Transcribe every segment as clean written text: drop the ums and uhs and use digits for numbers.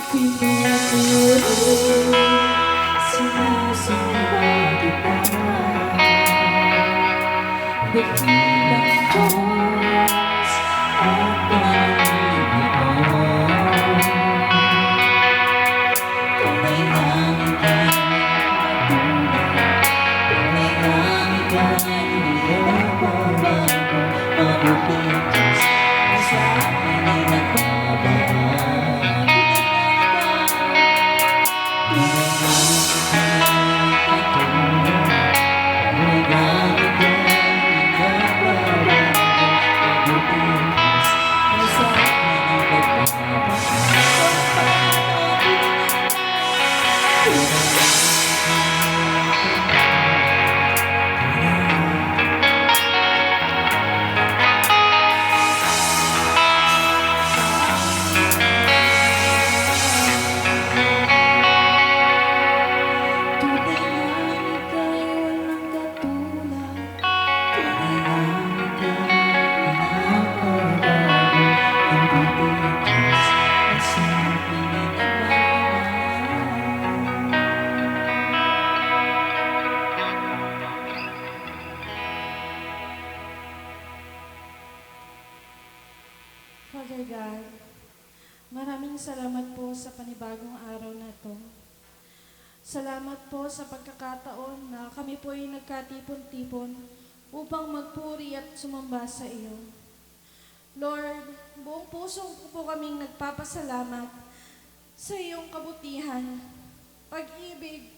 Pinupuri, sinasamba kita, berbilang Diyos at Panginoon. Tunay ngang ika'y matunay, tunay ngang ika'y nilalababago, mabuting Diyos na sa akin ay nagbabago. Father God, maraming salamat po sa panibagong araw na to. Salamat po sa pagkakataon na kami po ay nagkatipon-tipon upang magpuri at sumamba sa iyo. Lord, buong puso ko po kaming nagpapasalamat sa iyong kabutihan, pag-ibig,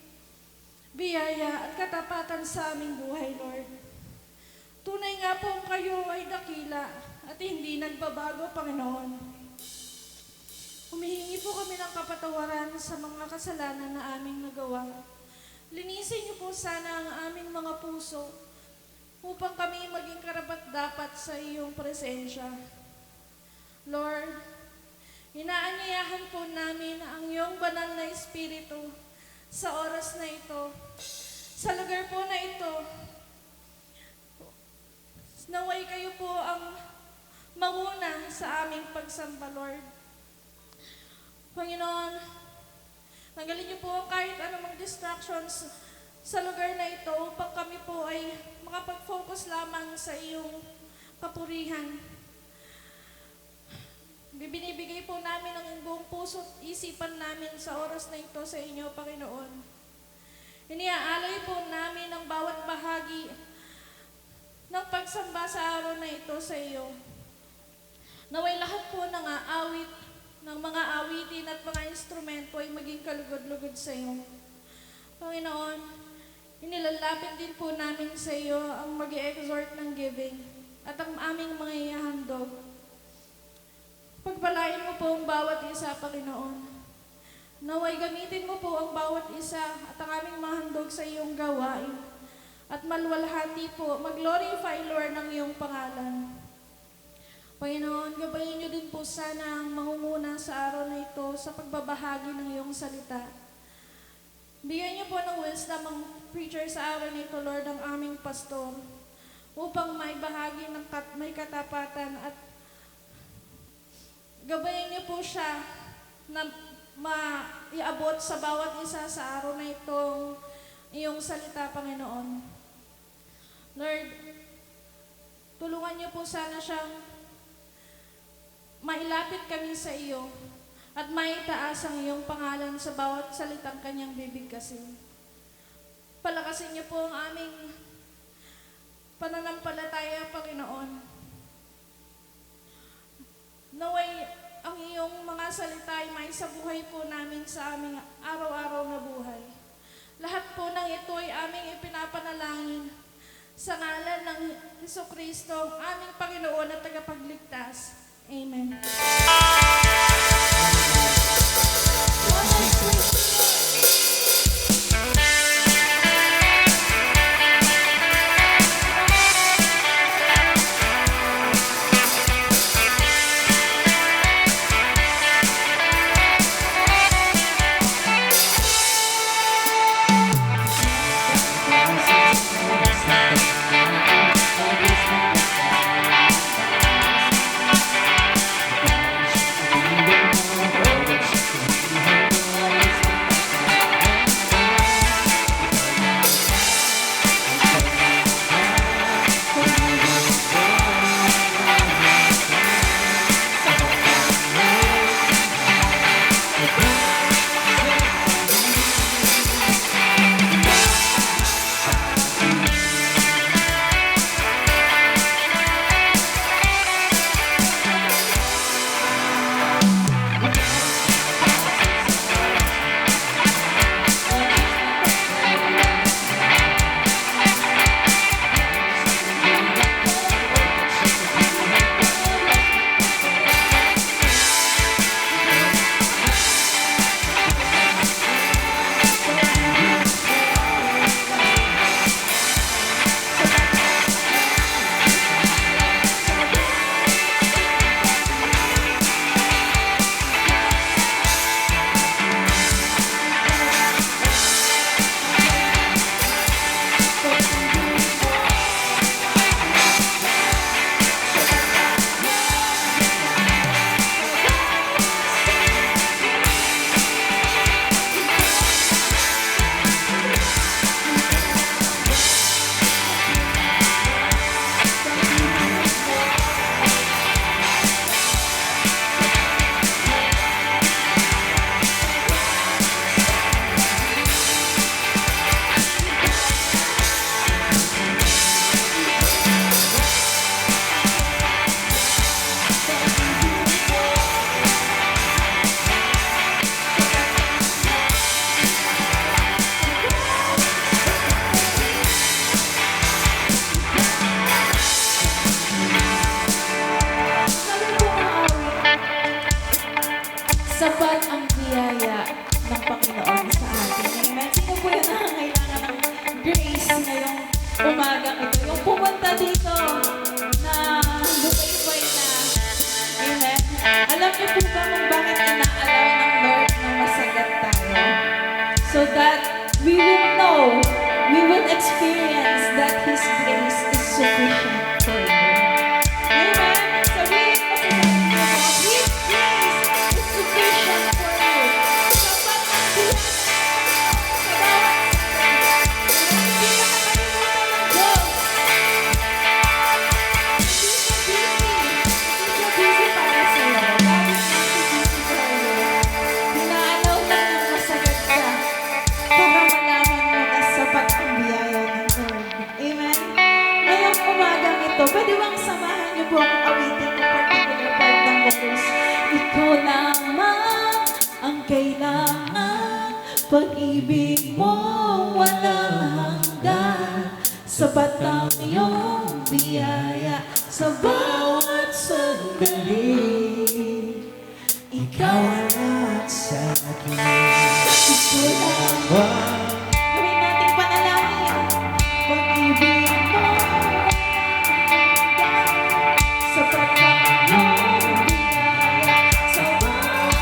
biyaya at katapatan sa aming buhay, Lord. Tunay nga po kayo ay dakila at hindi nagbabago, Panginoon. Humihingi po kami ng kapatawaran sa mga kasalanan na aming nagawa. Linisin niyo po sana ang aming mga puso upang kami maging karapat-dapat sa iyong presensya. Lord, inaanyayahan po namin ang iyong banal na Espiritu sa oras na ito, sa lugar po na ito. Naway kayo po ang manguna sa aming pagsamba, Lord. Panginoon, tanggalin niyo po kahit anumang distractions sa lugar na ito upang kami po ay makapag-focus lamang sa iyong kapurihan. Binibigay po namin ang buong puso at isipan namin sa oras na ito sa inyo, Panginoon. Iniaalay po namin ang bawat bahagi ng pagsamba sa araw na ito sa iyo. Naway lahat po ng awit, ng mga awitin at mga instrumento ay maging kalugod-lugod sa iyo. Panginoon, inilalapit din po namin sa iyo ang mag-i-exhort ng giving at ang aming mga ihahandog. Pagpalain mo po ang bawat isa, Panginoon. Naway gamitin mo po ang bawat isa at ang aming mahandog sa iyong gawain. At malwalhati po, mag-glorify, Lord, ng iyong pangalan. Panginoon, gabayin niyo din po sana ang mangunguna sa araw na ito sa pagbabahagi ng iyong salita. Bigyan niyo po ng wisdom ang preacher sa araw na ito, Lord, ang aming pastor, upang may bahagi ng may katapatan at gabayin niyo po siya na maiabot sa bawat isa sa araw na itong iyong salita, Panginoon. Lord, tulungan niyo po sana siyang mailapit kami sa iyo at maitaas ang iyong pangalan sa bawat salitang kanyang bibigkasin. Palakasin niyo po ang aming pananampalataya, Panginoon. Naway ang iyong mga salita ay may sa buhay po namin sa aming araw-araw na buhay. Lahat po ng ito ay aming ipinapanalangin sa ngalan ng Jesucristo, aming Panginoon at tagapagligtas. Amen. umagang ito. Yung pumunta dito na lumay na. Amen. Alam niyo po ba kung bakit inaalaw ng Lord na masagat tayo? So that we will know, we will experience that His grace is sufficient for you. Amen. Sabihin mo sa sarili mo, His grace is sufficient for you. Sapat ang biyaya sa bawat sandali. Hindi ka nakalimutan ng Diyos. Hindi siya busy para sa'yo. Bakit siya busy for you? Hinaalaw lang ng masagat ka para malaman mo na sapat ang biyaya ng Lord. Amen? Ngayong umagang ito, pwede bang samahan niyo po akong awitin ng particular part ng chorus? Ikaw lamang ang kailangan, pag-ibig mo walang hanggan, sapat ang iyong biyaya sa bawat sandali. Ikaw ang lahat sa akin. Ito lamang. Gawin nating panalangin. Pag-ibig mo sapat ang iyong biyaya sa bawat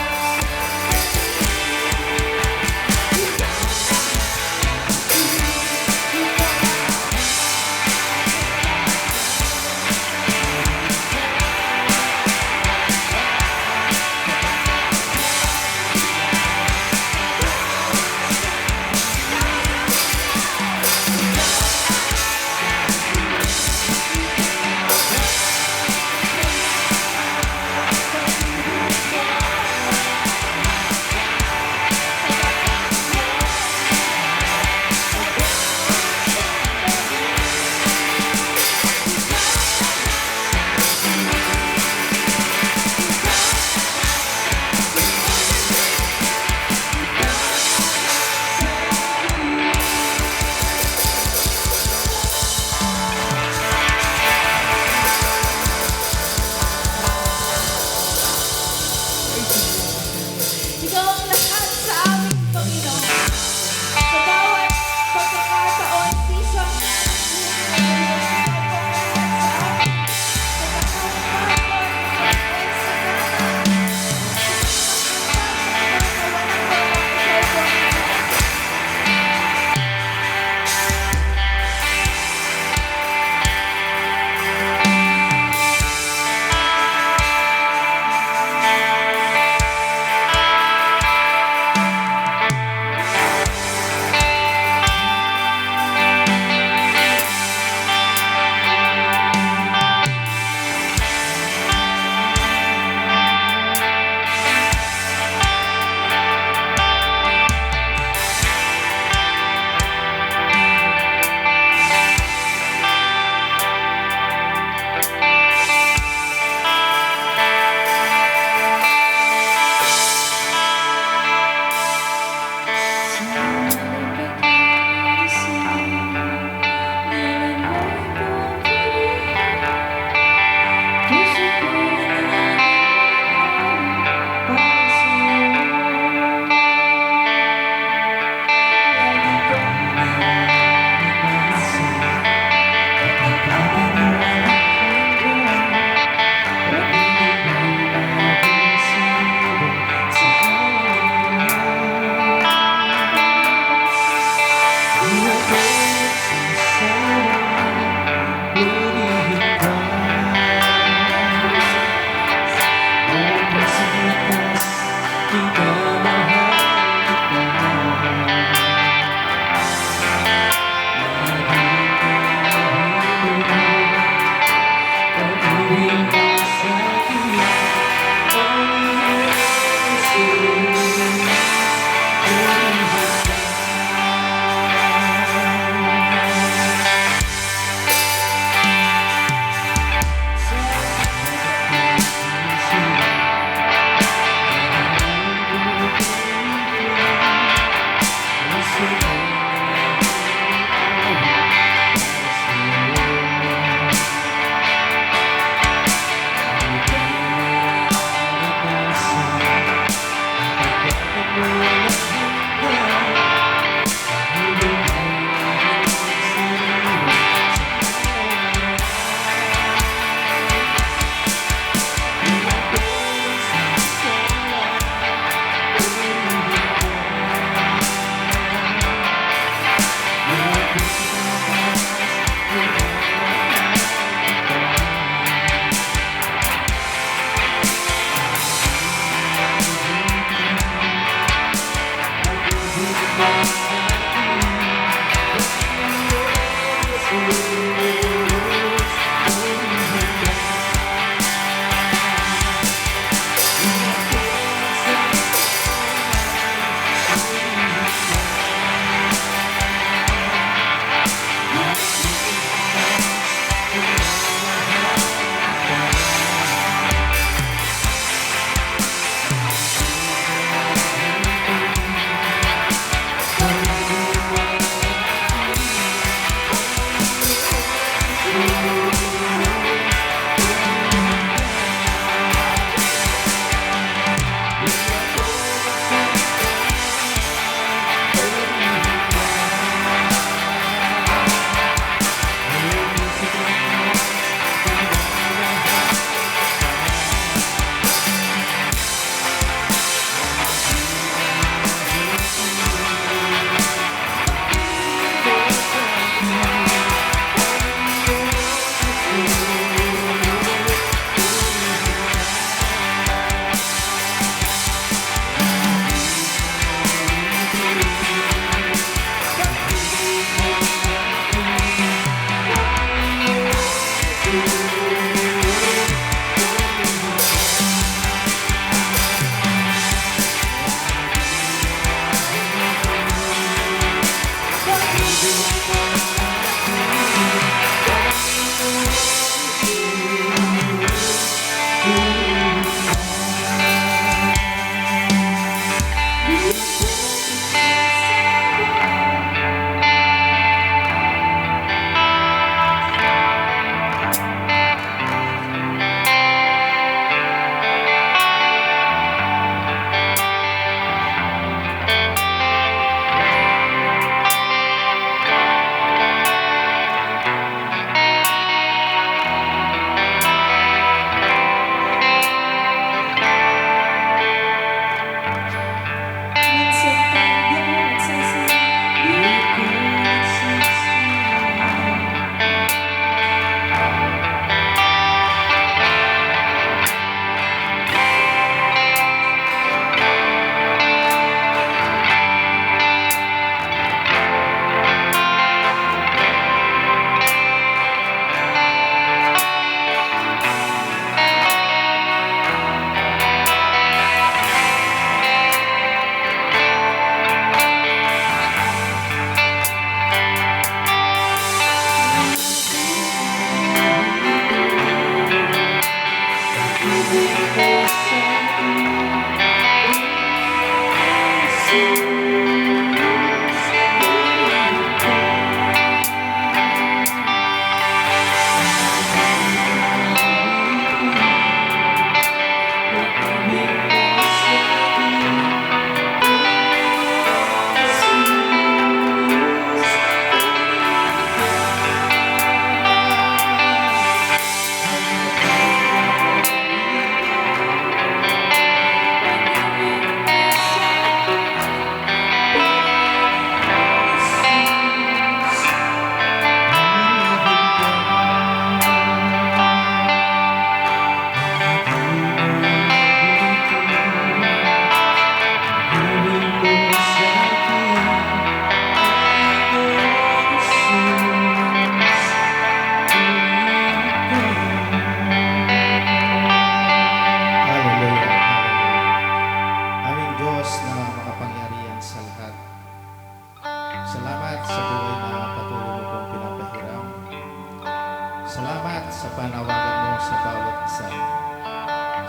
Salamat sa panawagan mo sa bawat isa.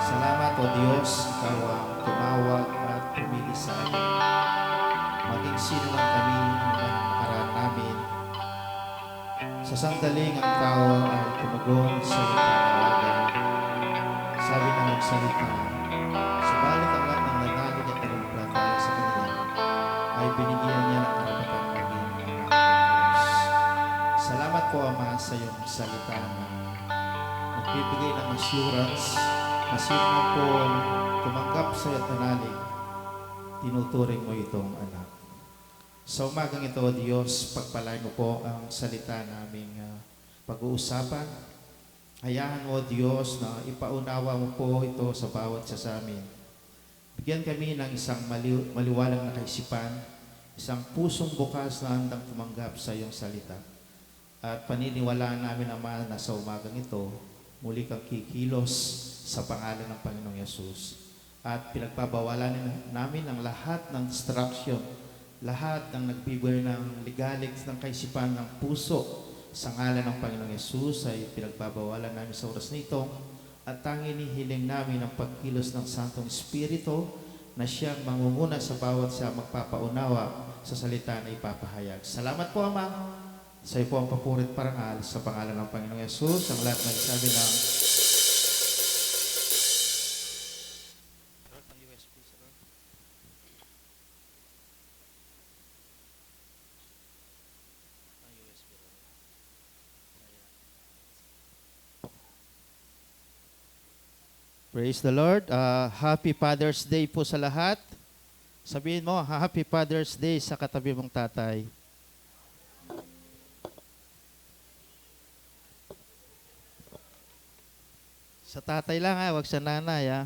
Salamat, O Diyos, Ikaw ang tumawag at pumili sa amin. Maging sino man kami man ang nakaraan namin. Sa sandaling ang tao ay tumugon sa iyong panawagan. Sabi ng iyong salita, subalit ang lahat ng nanalig at nananampalataya sa Kanya ay binigyan niya ng karapatang maging anak ng Diyos. Salamat po, Ama, sa iyong salita na nagbibigay ng assurance na sino man po ang tumanggap sa iyong nanalig, tinuturing mo itong anak. Sa umagang ito, Diyos, pagpalain mo po ang salita naming pag-uusapan. Hayaan mo, Diyos, na ipaunawa mo po ito sa bawat isa sa amin. Bigyan kami ng isang maliwalang na kaisipan, isang pusong bukas na handang tumanggap sa iyong salita. At paniniwalaan namin, Ama, na sa umagang ito, muli kang kikilos sa pangalan ng Panginoong Yesus. At pinagpabawalan namin ang lahat ng distraction, lahat ng nagbibigay ng ligalig ng kaisipan ng puso sa ngalan ng Panginoong Yesus ay pinagbabawalan namin sa oras nito at tanging hiling namin ang pagkilos ng Santong Espiritu na siyang mangunguna sa bawat siya magpapaunawa sa salita na ipapahayag. Salamat po, Ama. Sa iyo po ang papurit parangal sa pangalan ng Panginoong Yesus. Ang lahat nagsabi ng Praise the Lord. Happy Father's Day po sa lahat. Sabihin mo, Happy Father's Day sa katabi mong tatay. Sa tatay lang ha, wag sa nanay ha.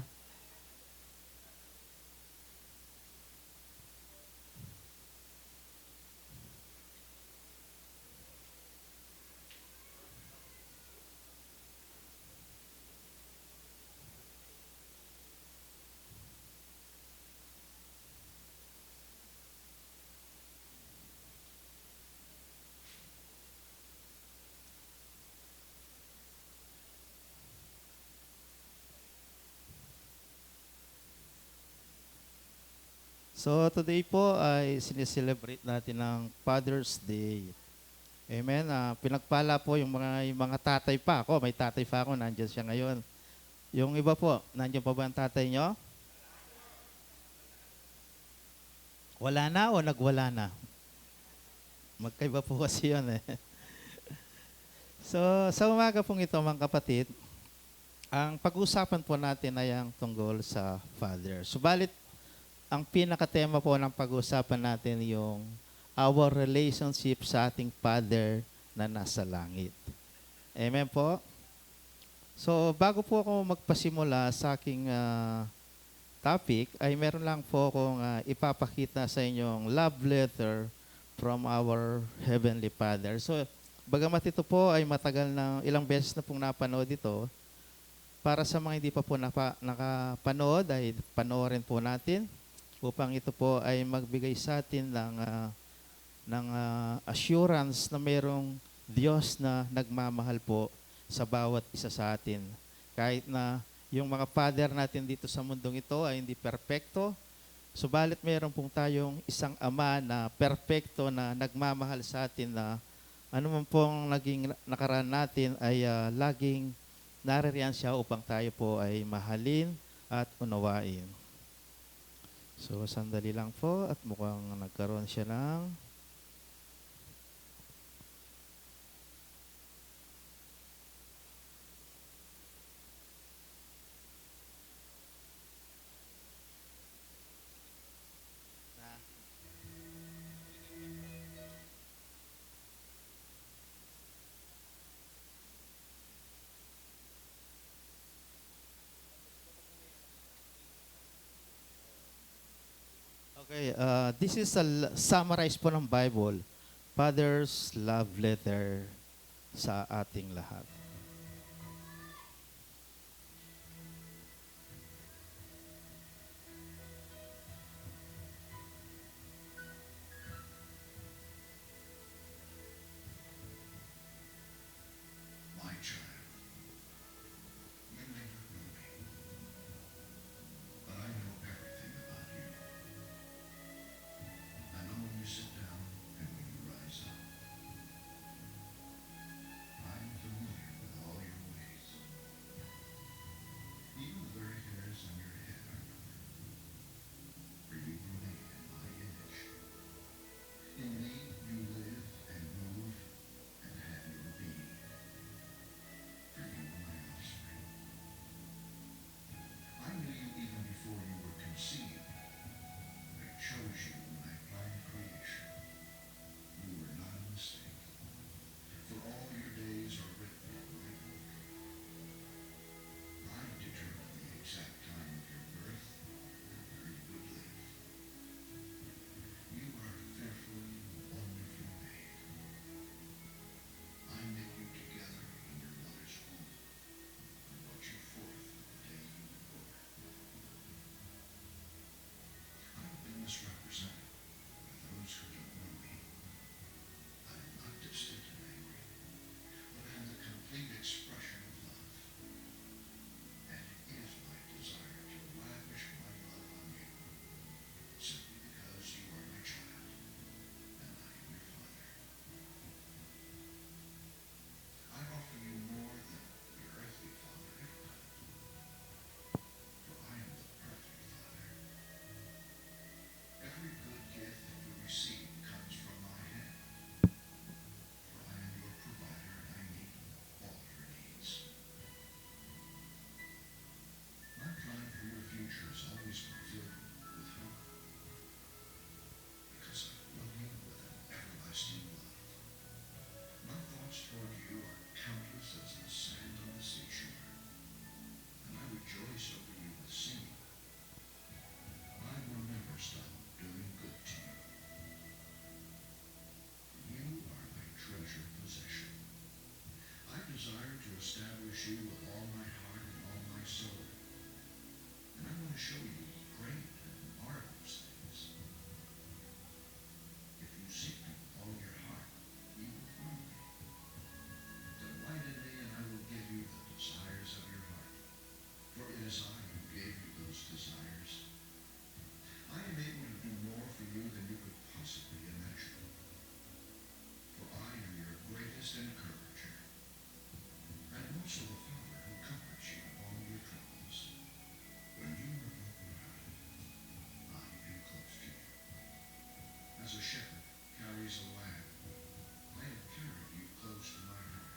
So today po ay sineselebrate natin ng Father's Day. Amen. Pinagpala po yung mga tatay pa. Ako, may tatay pa ako, nandiyan siya ngayon. Yung iba po, nandiyan pa ba ang tatay nyo? Wala na o nagwala na? Magkaiba po kasi yun eh. So sa umaga pong ito mga kapatid, ang pag-usapan po natin ay ang tungkol sa Father. Subalit, ang pinakatema po ng pag-uusapan natin yung our relationship sa ating Father na nasa langit. Amen po? So, bago po ako magpasimula sa aking topic, ay meron lang po akong ipapakita sa inyong love letter from our Heavenly Father. So, bagamat ito po ay matagal na, ilang beses na pong napanood ito, para sa mga hindi pa po nakapanood, ay panoorin po natin upang ito po ay magbigay sa atin ng assurance na mayroong Diyos na nagmamahal po sa bawat isa sa atin. Kahit na yung mga father natin dito sa mundong ito ay hindi perpekto, subalit mayroon pong tayong isang ama na perpekto na nagmamahal sa atin na ano man pong naging nakaraan natin ay laging naririyan siya upang tayo po ay mahalin at unawain. So, sandali lang po at mukhang nagkaroon siya ng Okay, this is a summarize po ng Bible, Father's love letter sa ating lahat. My cherish you with all my heart and all my soul. And I want to show you great and marvelous things. If you seek me with all your heart, you will find me. Delight in me, and I will give you the desires of your heart. For it is I who gave you those desires. I am able to do more for you than you could possibly imagine. For I am your greatest encourager. I am also the Father who comforts you in all your troubles. When you are brokenhearted, I am close to you. As a shepherd carries a lamb, I have carried you close to my heart.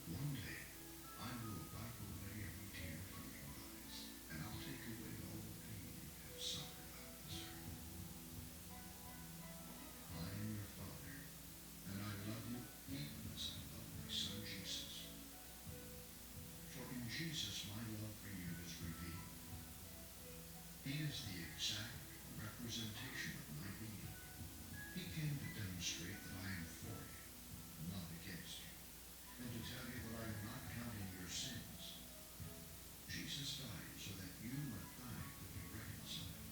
One day, I will wipe away every tear from your eyes, and I'll take away all the pain you have suffered on this earth. I am your Father, and I love you even as I love my Son Jesus. For in Jesus my love for you is revealed. He is the exact representation of my being. He came to demonstrate that I am for you, not against you, and to tell you that I am not counting your sins. Jesus died so that you and I could be reconciled.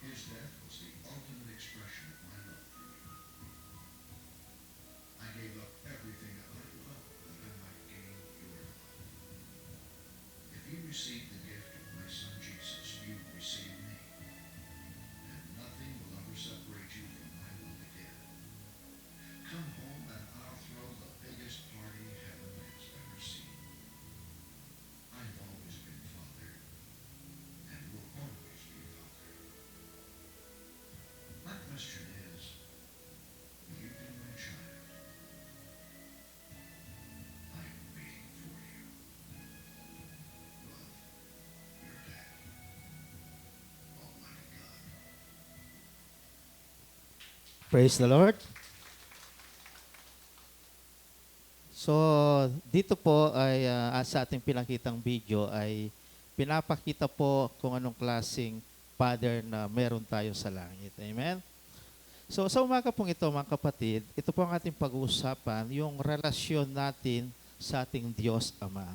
His death was the ultimate expression of my love for you. I gave up everything that I loved that I might gain your love. If you receive the gift of my Son Jesus, you receive me. And nothing will ever separate you from my love again. Come home and I'll throw the biggest party heaven has ever seen. I've always been Father, and will always be Father. My question is, will you be my child? I am waiting for you. Love, your dad, Almighty God. Praise the Lord. So, dito po ay sa ating pinakitang video ay pinapakita po kung anong klaseng Father na meron tayo sa langit. Amen? So, sa umaga pong ito, mga kapatid, ito po ang ating pag-uusapan, yung relasyon natin sa ating Diyos Ama.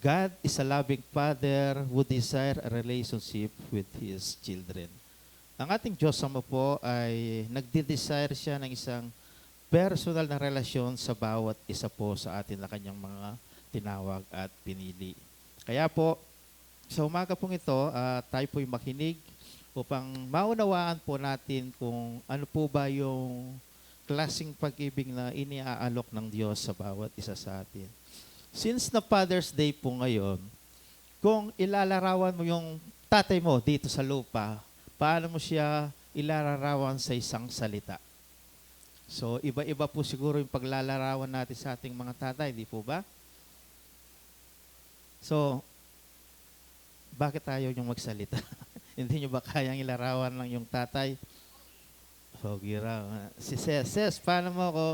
God is a loving Father who desire a relationship with His children. Ang ating Diyos Ama po ay nagde-desire siya ng isang personal na relasyon sa bawat isa po sa atin na kanyang mga tinawag at pinili. Kaya po, sa umaga pong ito, tayo po'y makinig upang maunawaan po natin kung ano po ba yung klaseng pag-ibig na iniaalok ng Diyos sa bawat isa sa atin. Since na Father's Day po ngayon, kung ilalarawan mo yung tatay mo dito sa lupa, paano mo siya ilalarawan sa isang salita? So, iba-iba po siguro yung paglalarawan natin sa ating mga tatay, di po ba? So, bakit tayo yung magsalita? Hindi nyo ba kayang ilarawan lang yung tatay? So, gira. Si Ses, paano mo ako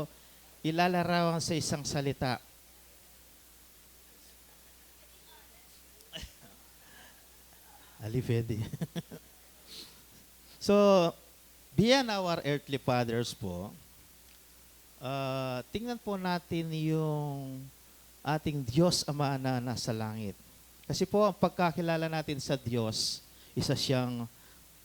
ilalarawan sa isang salita? Alifedi. So, beyond our earthly fathers po, tingnan po natin yung ating Diyos Ama na nasa langit. Kasi po, ang pagkakilala natin sa Diyos, isa siyang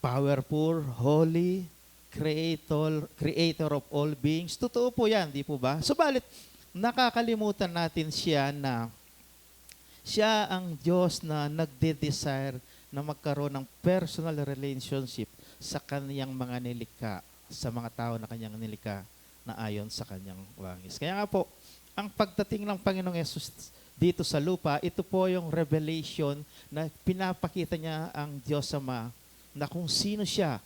powerful, holy, creator of all beings. Totoo po yan, di po ba? Subalit, nakakalimutan natin siya na siya ang Diyos na nagde-desire na magkaroon ng personal relationship sa kaniyang mga nilikha, sa mga tao na kanyang nilikha na ayon sa kanyang wangis. Kaya nga po, ang pagdating ng Panginoong Yesus dito sa lupa, ito po yung revelation na pinapakita niya ang Diyos Ama na kung sino siya,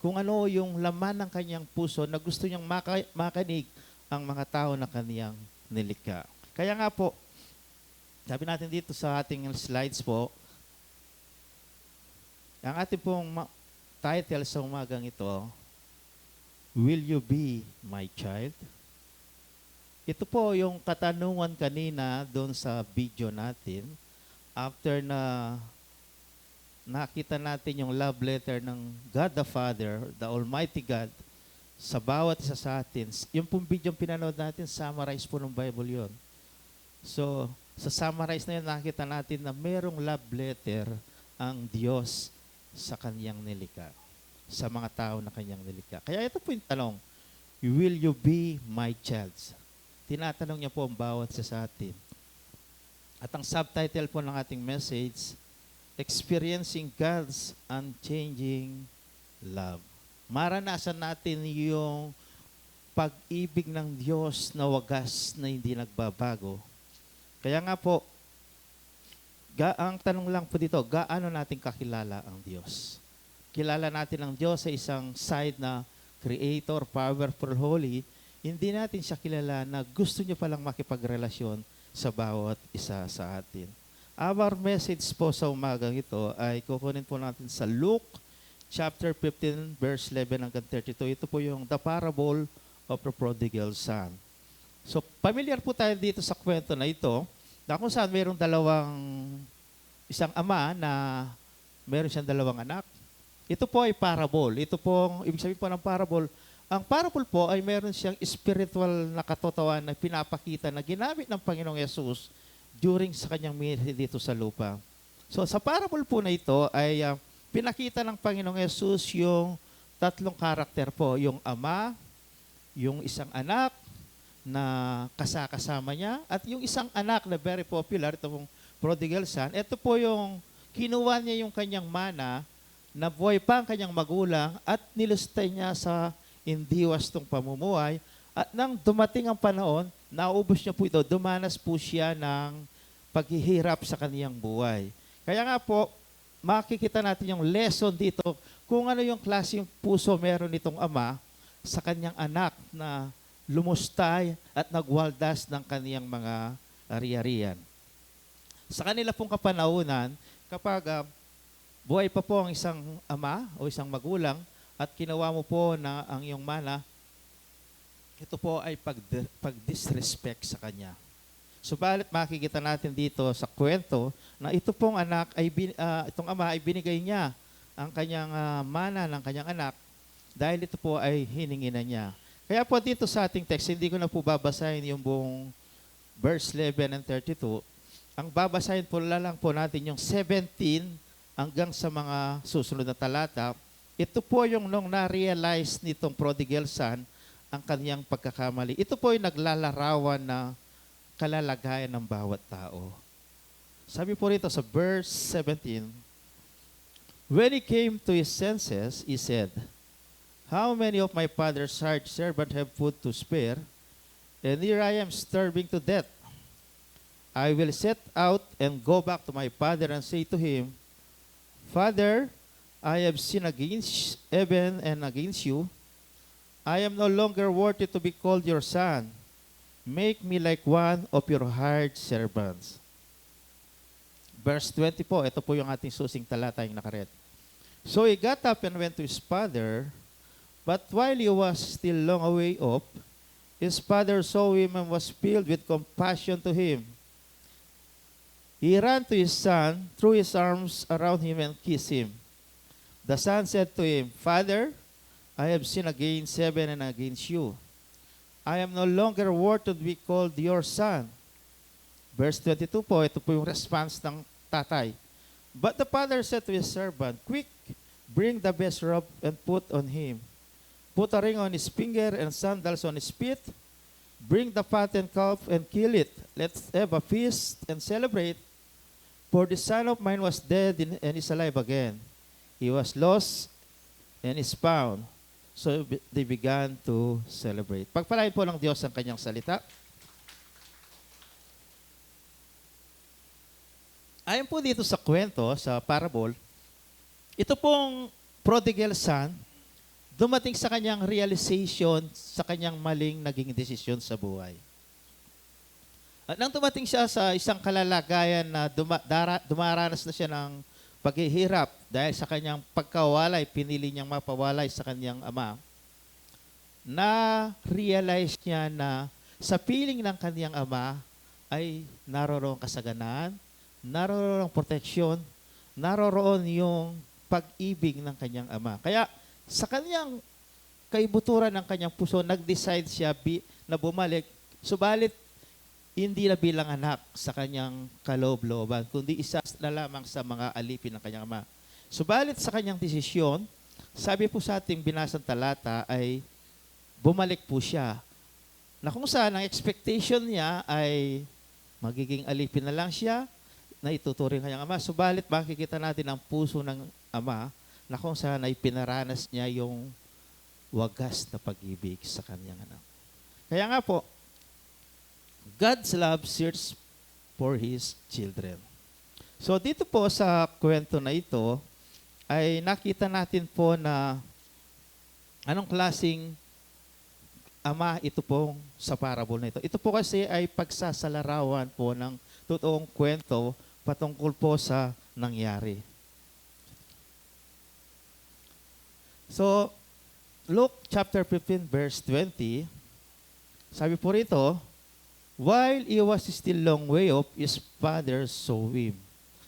kung ano yung laman ng kanyang puso na gusto niyang makanig ang mga tao na kaniyang nilikha. Kaya nga po, sabi natin dito sa ating slides po, ang ating pong title sa umagang ito, Will you be my child? Ito po yung katanungan kanina doon sa video natin. After na nakita natin yung love letter ng God the Father, the Almighty God, sa bawat isa sa atin. Yung pong video pinanood natin, summarize po ng Bible yon. So, sa summarize na yun, nakita natin na merong love letter ang Diyos sa kanyang nilikha, sa mga tao na kanyang nilikha. Kaya ito po yung tanong, will you be my child? Tinatanong niya po ang bawat isa sa atin. At ang subtitle po ng ating message, Experiencing God's Unchanging Love. Maranasan natin yung pag-ibig ng Diyos na wagas na hindi nagbabago. Kaya nga po, ang tanong lang po dito, gaano natin kakilala ang Diyos? Kilala natin ang Diyos sa isang side na Creator, powerful, holy. Hindi natin siya kilala na gusto niya palang makipagrelasyon sa bawat isa sa atin. Our message po sa umagang ito ay kukunin po natin sa Luke chapter 15, verse 11 hanggang 32. Ito po yung the parable of the prodigal son. So, familiar po tayo dito sa kwento na ito, na kung saan mayroong isang ama na meron siyang dalawang anak. Ito po ay parable. Ito po, ibig sabihin po ng parable, ang parable po ay meron siyang spiritual na katotohanan na pinapakita na ginamit ng Panginoong Yesus during sa kanyang ministry dito sa lupa. So, sa parable po na ito ay pinakita ng Panginoong Yesus yung tatlong karakter po, yung ama, yung isang anak na kasama niya, at yung isang anak na very popular, ito pong prodigal son. Ito po yung kinuha niya yung kanyang mana, na buhay pa ang kanyang magulang, at nilustay niya sa indiwas tong pamumuhay. At nang dumating ang panahon, naubos niya po ito, dumanas po siya ng paghihirap sa kaniyang buhay. Kaya nga po, makikita natin yung lesson dito kung ano yung klaseng puso meron nitong ama sa kanyang anak na lumustay at nagwaldas ng kaniyang mga ari-arian. Sa kanila pong kapanahunan, kapag buhay pa po ang isang ama o isang magulang at kinawa mo po na ang iyong mana, ito po ay pag-disrespect sa kanya. Subalit makikita natin dito sa kwento na ito pong anak ay itong ama ay binigay niya ang kanyang mana ng kanyang anak dahil ito po ay hiningi na niya. Kaya po dito sa ating text, hindi ko na po babasahin yung buong verse 11 and 32. Ang babasahin po lang po natin yung 17 hanggang sa mga susunod na talata. Ito po yung nung na-realize nitong prodigal son ang kanyang pagkakamali. Ito po yung naglalarawan na kalalagayan ng bawat tao. Sabi po rito sa verse 17, when he came to his senses, he said, how many of my father's hired servants have food to spare, and here I am starving to death? I will set out and go back to my father and say to him, Father, I have sinned against heaven and against you. I am no longer worthy to be called your son. Make me like one of your hired servants. Verse 20 po, ito po yung ating susing talata yung nakaread. So he got up and went to his father, but while he was still long away off, his father saw him and was filled with compassion to him. He ran to his son, threw his arms around him, and kissed him. The son said to him, Father, I have sinned against heaven and against you. I am no longer worthy to be called your son. Verse 22 po, ito po yung response ng tatay. But the father said to his servant, Quick, bring the best robe and put on him. Put a ring on his finger and sandals on his feet. Bring the fattened calf and kill it. Let's have a feast and celebrate. For the son of mine was dead and is alive again. He was lost and is found. So they began to celebrate. Pagpalain po ng Diyos ang kanyang salita. Ayon po dito sa kwento, sa parable, ito pong prodigal son, dumating sa kanyang realization sa kanyang maling naging desisyon sa buhay. At nang dumating siya sa isang kalalagayan na dumaranas na siya ng paghihirap dahil sa kanyang pagkawalay, pinili niyang mapawalay sa kanyang ama, na-realize niya na sa piling ng kanyang ama ay naroroong kasaganaan, naroroong proteksyon, naroroon yung pag-ibig ng kanyang ama. Kaya sa kanyang kaibuturan ng kanyang puso, nag-decide siya na bumalik. Subalit, hindi na bilang anak sa kanyang kaloob-looban, kundi isa na lamang sa mga alipin ng kanyang ama. Subalit sa kanyang desisyon, sabi po sa ating binasang talata ay bumalik po siya. Na kung saan ang expectation niya ay magiging alipin na lang siya na ituturing kanyang ama. Subalit makikita natin ang puso ng ama na kung saan ay pinaranas niya yung wagas na pag-ibig sa kanyang anak. Kaya nga po, God's love searches for His children. So dito po sa kwento na ito, ay nakita natin po na anong klaseng ama ito po sa parable na ito. Ito po kasi ay pagsasalarawan po ng totoong kwento patungkol po sa nangyari. So, Luke chapter 15 verse 20, sabi po rito, while he was still long way off, his father saw him.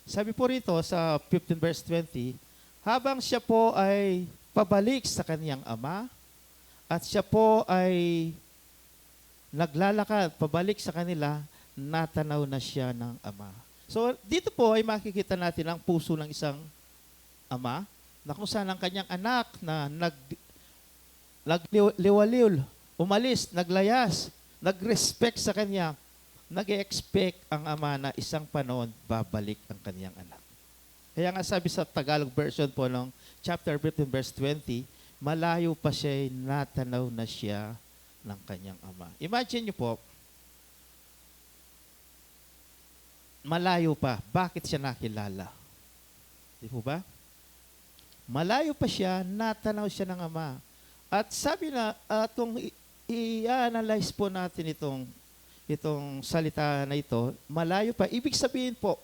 Sabi po rito sa 15 verse 20, habang siya po ay pabalik sa kaniyang ama, at siya po ay naglalakad pabalik sa kanila, natanaw na siya ng ama. So dito po ay makikita natin ang puso ng isang ama, na kung saan ang kanyang anak na nagliwaliw, umalis, naglayas, nag-respect sa kanya, nag-expect ang ama na isang panahon babalik ang kanyang anak. Kaya nga sabi sa Tagalog version po ng chapter 15 verse 20, malayo pa siya, natanaw na siya ng kanyang ama. Imagine niyo po, malayo pa, bakit siya nakilala? Di po ba? Malayo pa siya, natanaw siya ng ama. At sabi na, kung i-analyze po natin itong salita na ito, malayo pa. Ibig sabihin po,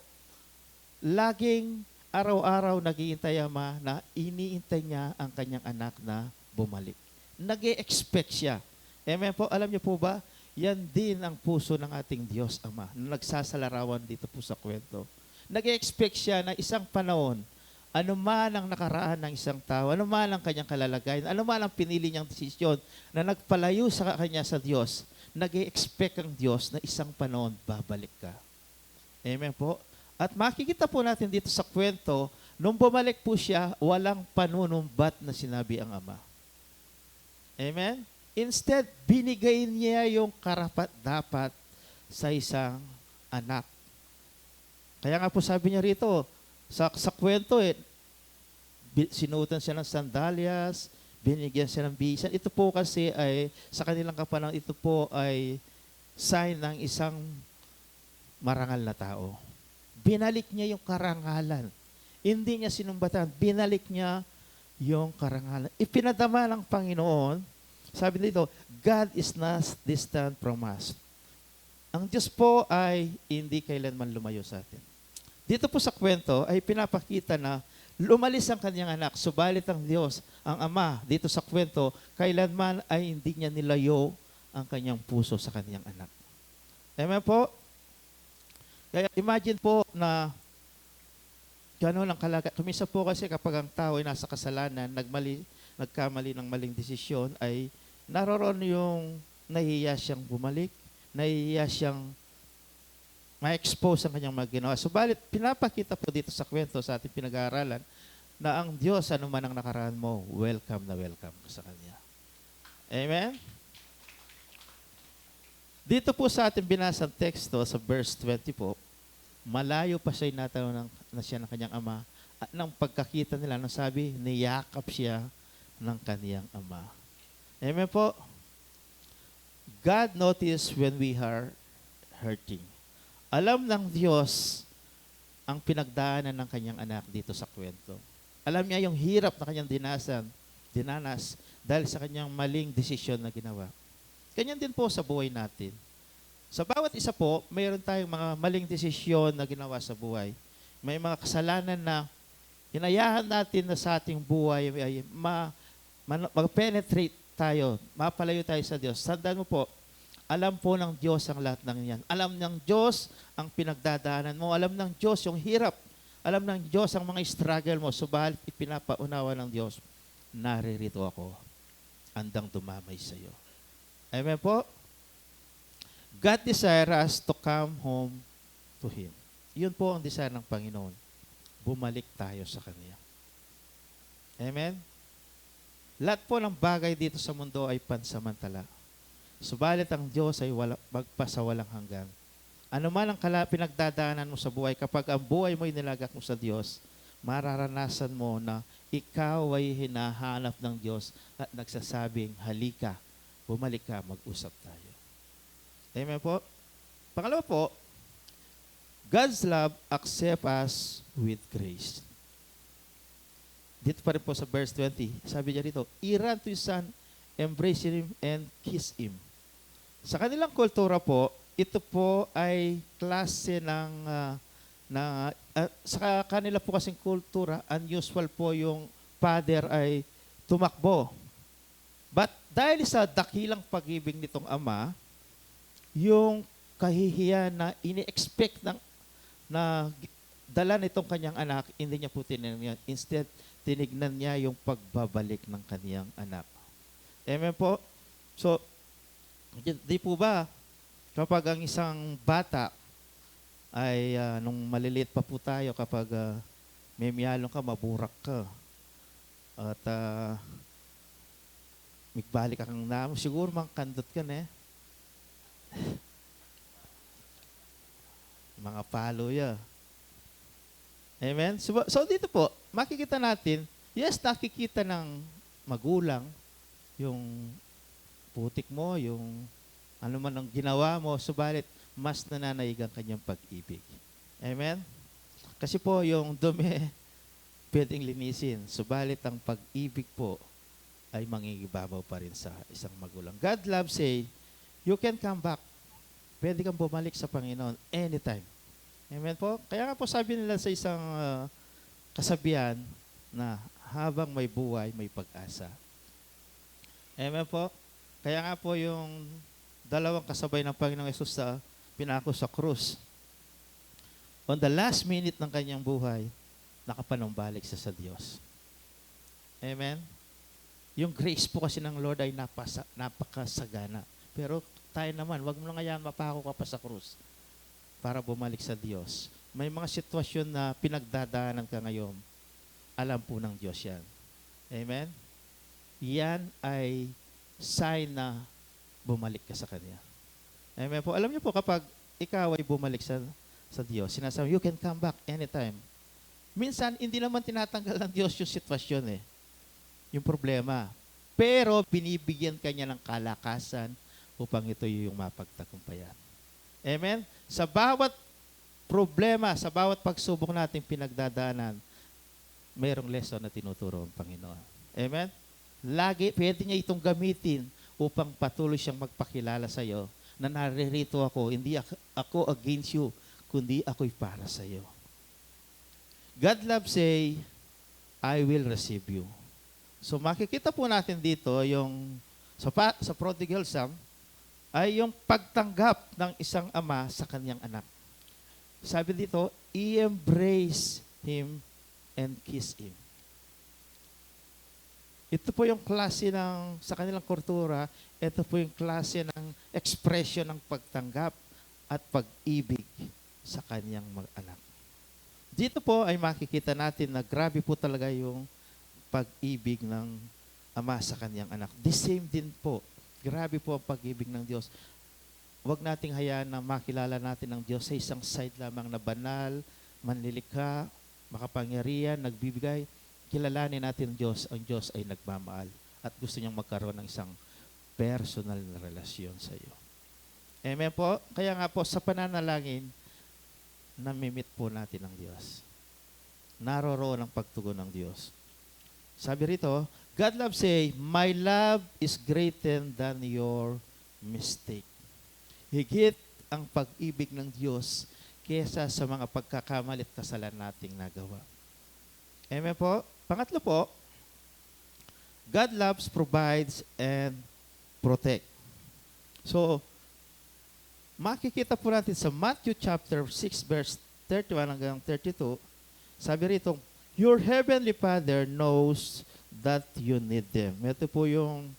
laging araw-araw naghihintay ang ama na iniintay niya ang kanyang anak na bumalik. Nag-e-expect siya. Amen po, alam niyo po ba, yan din ang puso ng ating Diyos Ama na nagsasalarawan dito po sa kwento. Nag-e-expect siya na isang panahon, anuman ang nakaraan ng isang tao, anuman ang kanyang kalalagayan, anuman ang pinili niyang desisyon na nagpalayo sa kanya sa Diyos, nag-e-expect ang Diyos na isang panahon babalik ka. Amen po. At makikita po natin dito sa kwento, nung bumalik po siya, walang panunumbat na sinabi ang ama. Amen? Instead, binigay niya yung karapat-dapat sa isang anak. Kaya nga po sabi niya rito, sa kwento sinuotan siya ng sandalyas, binigyan siya ng bisan. Ito po kasi ay, sa kanilang kapanahon, ito po ay sign ng isang marangal na tao. Binalik niya yung karangalan. Hindi niya sinumbatan, binalik niya yung karangalan. Ipinadama ng Panginoon, sabi dito, God is not distant from us. Ang Diyos po ay hindi kailanman lumayo sa atin. Dito po sa kwento ay pinapakita na lumalis ang kanyang anak, subalit ang Diyos, ang Ama, dito sa kwento, kailanman ay hindi niya nilayo ang kanyang puso sa kanyang anak. Amen po? Kaya imagine po na gano'n ang kalagayan. Kumisa po kasi kapag ang tao ay nasa kasalanan, nagkamali ng maling desisyon, ay naroon yung nahihiya siyang bumalik, nahihiya siyang ma-expose ang kanyang mga ginawa. Subalit, pinapakita po dito sa kwento sa ating pinag-aaralan na ang Diyos, ano man ang nakaraan mo, welcome na welcome sa Kanya. Amen? Dito po sa ating binasang teksto, sa verse 20 po, malayo pa siya natanaw na siya ng kanyang ama at nang pagkakita nila, nang sabi, niyakap siya ng kaniyang ama. Amen po? God notices when we are hurting. Alam ng Diyos ang pinagdaanan ng kanyang anak dito sa kwento. Alam niya yung hirap na kanyang dinanas dahil sa kanyang maling desisyon na ginawa. Ganyan din po sa buhay natin. Sa bawat isa po, mayroon tayong mga maling desisyon na ginawa sa buhay. May mga kasalanan na hinayahan natin na sa ating buhay ay mag-penetrate tayo, mapalayo tayo sa Diyos. Tandaan mo po, alam po ng Diyos ang lahat ng yan. Alam ng Diyos ang pinagdadaanan mo. Alam ng Diyos yung hirap. Alam ng Diyos ang mga struggle mo. Subalit ipinapaunawa ng Diyos, naririto ako, andang dumamay sa iyo. Amen po? God desires us to come home to Him. Yun po ang desire ng Panginoon. Bumalik tayo sa Kanya. Amen? Lahat po ng bagay dito sa mundo ay pansamantala. Subalit ang Diyos ay magpasawalang hanggan. Ano man ang pinagdadaanan mo sa buhay, kapag ang buhay mo inilagak mo sa Diyos, mararanasan mo na ikaw ay hinahanap ng Diyos at nagsasabing, halika, bumalik ka, mag-usap tayo. Amen po? Pangalawa po, God's love accepts us with grace. Dito pa rin po sa verse 20, sabi niya rito, He ran to His Son, embrace Him, and kiss Him. Sa kanilang kultura po, ito po ay klase sa kanila po kasing kultura, unusual po yung father ay tumakbo. But dahil sa dakilang pag-ibig nitong ama, yung kahihiyan na ini-expect na dala nitong kanyang anak, hindi niya po tinignan. Instead, tinignan niya yung pagbabalik ng kanyang anak. Amen po? So, di po ba, kapag ang isang bata ay, nung maliliit pa po tayo, kapag may miyalong ka, maburak ka, at magbalik ka kang namo, siguro mang kandot ka na mga palo ya. Amen? So dito po, makikita natin, yes, nakikita ng magulang yung putik mo, yung ano man ang ginawa mo, subalit mas nananaig ang kanyang pag-ibig. Amen? Kasi po yung dumi, pwedeng linisin, subalit ang pag-ibig po ay mangingibabaw pa rin sa isang magulang. God loves say, you can come back. Pwede kang bumalik sa Panginoon anytime. Amen po? Kaya nga po sabi nila sa isang kasabihan na habang may buhay, may pag-asa. Amen po? Kaya nga po yung dalawang kasabay ng Panginoong Yesus sa pinako sa krus. On the last minute ng kanyang buhay, nakapanumbalik sa Diyos. Amen? Yung grace po kasi ng Lord ay napakasagana. Pero tayo naman, wag mo lang ngayon mapako ka pa sa krus para bumalik sa Diyos. May mga sitwasyon na pinagdadaanan ka ngayon, alam po ng Diyos yan. Amen? Yan ay sign na bumalik ka sa Kanya. Amen po. Alam niyo po, kapag ikaw ay bumalik sa Diyos, sinasabi, you can come back anytime. Minsan, hindi naman tinatanggal ng Diyos yung sitwasyon yung problema. Pero, binibigyan ka niya ng kalakasan upang ito yung mapagtagumpayan. Amen? Sa bawat problema, sa bawat pagsubok nating pinagdadaanan, mayroong lesson na tinuturo ang Panginoon. Amen? Lagi, pwede niya itong gamitin upang patuloy siyang magpakilala sa iyo na naririto ako, hindi ako against you, kundi ako'y para sa iyo. God loves say, I will receive you. So makikita po natin dito yung sa prodigal son ay yung pagtanggap ng isang ama sa kanyang anak. Sabi dito, i-embrace him and kiss him. Ito po yung klase sa kanilang kultura, ito po yung klase ng expression ng pagtanggap at pag-ibig sa kanyang mag-anak. Dito po ay makikita natin na grabe po talaga yung pag-ibig ng ama sa kanyang anak. The same din po. Grabe po ang pag-ibig ng Diyos. Huwag nating hayaan na makilala natin ang Diyos sa isang side lamang na banal, manlilikha, makapangyarihan, nagbibigay. Kilalanin natin ang Diyos ay nagmamahal at gusto niyang magkaroon ng isang personal na relasyon sa iyo. Amen po? Kaya nga po, sa pananalangin, namimit po natin ang Diyos. Naroroon ang pagtugon ng Diyos. Sabi rito, God love say, my love is greater than your mistake. Higit ang pag-ibig ng Diyos kesa sa mga pagkakamali at kasalanan nating nagawa. Amen po? Pangatlo po, God loves, provides, and protect. So, makikita po natin sa Matthew chapter 6 verse 31 hanggang 32, sabi rito, your heavenly Father knows that you need them. Ito po yung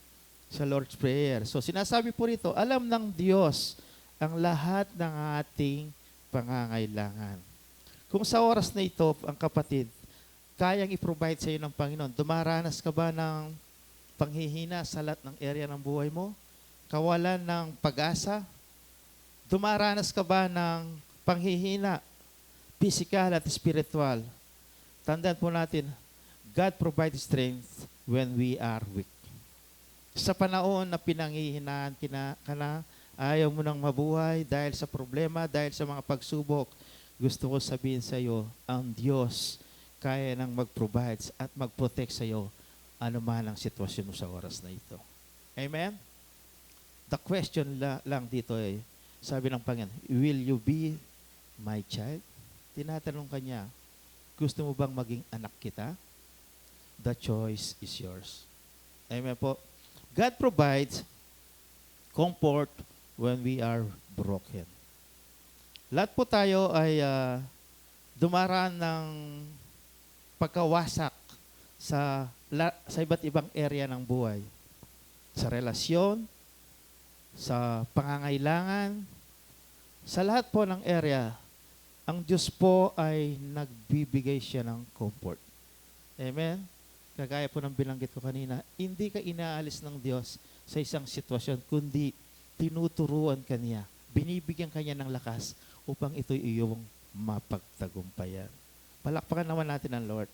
sa Lord's Prayer. So, sinasabi po rito, alam ng Diyos ang lahat ng ating pangangailangan. Kung sa oras na ito, ang kapatid, kayang i-provide sa iyo ng Panginoon, dumaranas ka ba ng panghihina sa lahat ng area ng buhay mo? Kawalan ng pag-asa? Dumaranas ka ba ng panghihina, physical at spiritual? Tandaan po natin, God provides strength when we are weak. Sa panahon na pinanghihinaan ka na, ayaw mo nang mabuhay dahil sa problema, dahil sa mga pagsubok, gusto ko sabihin sa iyo, ang Diyos kaya nang mag-provide at mag-protect sa iyo anuman ang sitwasyon mo sa oras na ito. Amen? The question lang dito ay, sabi ng Panginoon, will you be my child? Tinatanong kanya, gusto mo bang maging anak kita? The choice is yours. Amen po. God provides comfort when we are broken. Lahat po tayo ay dumaraan ng pagkawasak sa iba't ibang area ng buhay. Sa relasyon, sa pangangailangan, sa lahat po ng area, ang Diyos po ay nagbibigay siya ng comfort. Amen? Kagaya po ng binanggit ko kanina, hindi ka inaalis ng Diyos sa isang sitwasyon, kundi tinuturuan ka niya, binibigyan ka niya ng lakas upang ito'y iyong mapagtagumpayan. Palakpakan naman natin ang Lord.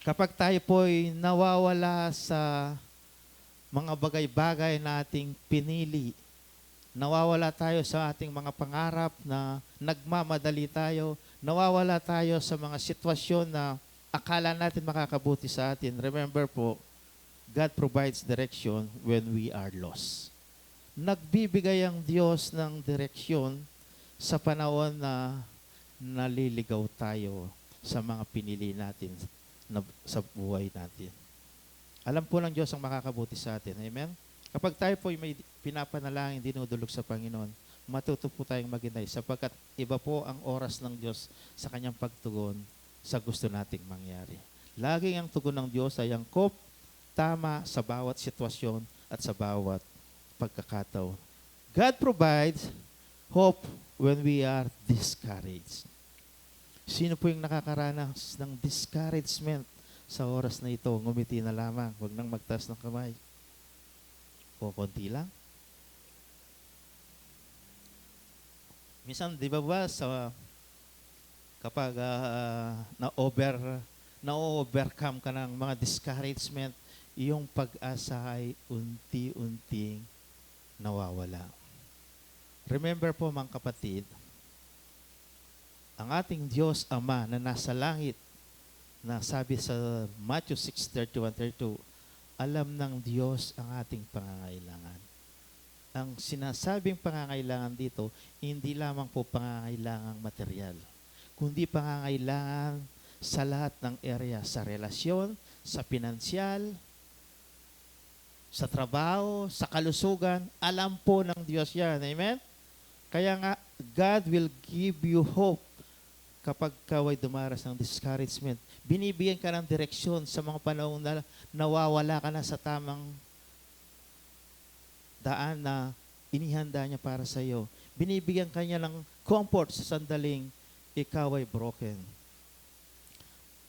Kapag tayo po'y nawawala sa mga bagay-bagay na ating pinili, nawawala tayo sa ating mga pangarap na nagmamadali tayo, nawawala tayo sa mga sitwasyon na akala natin makakabuti sa atin. Remember po, God provides direction when we are lost. Nagbibigay ang Diyos ng direksyon sa panahon na naliligaw tayo sa mga pinili natin sa buhay natin. Alam po ng Diyos ang makakabuti sa atin. Amen? Kapag tayo po may pinapanalangin, dinudulog sa Panginoon, matuto po tayong maghintay sapagkat iba po ang oras ng Diyos sa kanyang pagtugon sa gusto nating mangyari. Laging ang tugon ng Diyos ay angkop, tama sa bawat sitwasyon at sa bawat pagkakataon. God provides hope when we are discouraged. Sino po yung nakakaranas ng discouragement sa oras na ito? Ngumiti na lamang, huwag nang magtaas ng kamay. O konti lang. Minsan, di ba kapag na-overcome ka ng mga discouragement, iyong pag-asa ay unti-unting nawawala. Remember po mga kapatid, ang ating Diyos Ama na nasa langit, na sabi sa Matthew 6:31-32, alam ng Diyos ang ating pangangailangan. Ang sinasabing pangangailangan dito, hindi lamang po pangangailangang material, kundi pangangailangan sa lahat ng area, sa relasyon, sa pinansyal, sa trabaho, sa kalusugan. Alam po ng Diyos yan. Amen? Kaya nga, God will give you hope kapag kaway dumaras ng discouragement. Binibigyan ka ng direksyon sa mga panahon na nawawala ka na sa tamang daan na inihanda niya para sa iyo. Binibigyan ka niya ng comfort sa sandaling ikaw ay broken.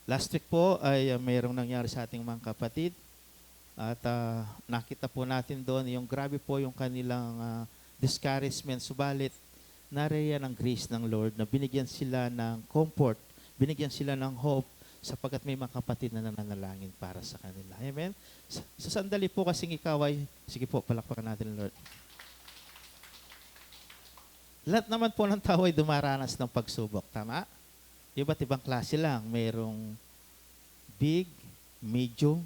Last week po ay mayroong nangyari sa ating mga kapatid at nakita po natin doon yung grabe po yung kanilang discouragement. Subalit, nariyan ang grace ng Lord na binigyan sila ng comfort, binigyan sila ng hope sapagkat may mga kapatid na nananalangin para sa kanila. Amen? Sa sandali po kasing ikaw ay, sige po, palakpakan natin Lord. Lahat naman po ng tao ay dumaranas ng pagsubok. Tama? Iba't ibang klase lang. Mayroong big, medium,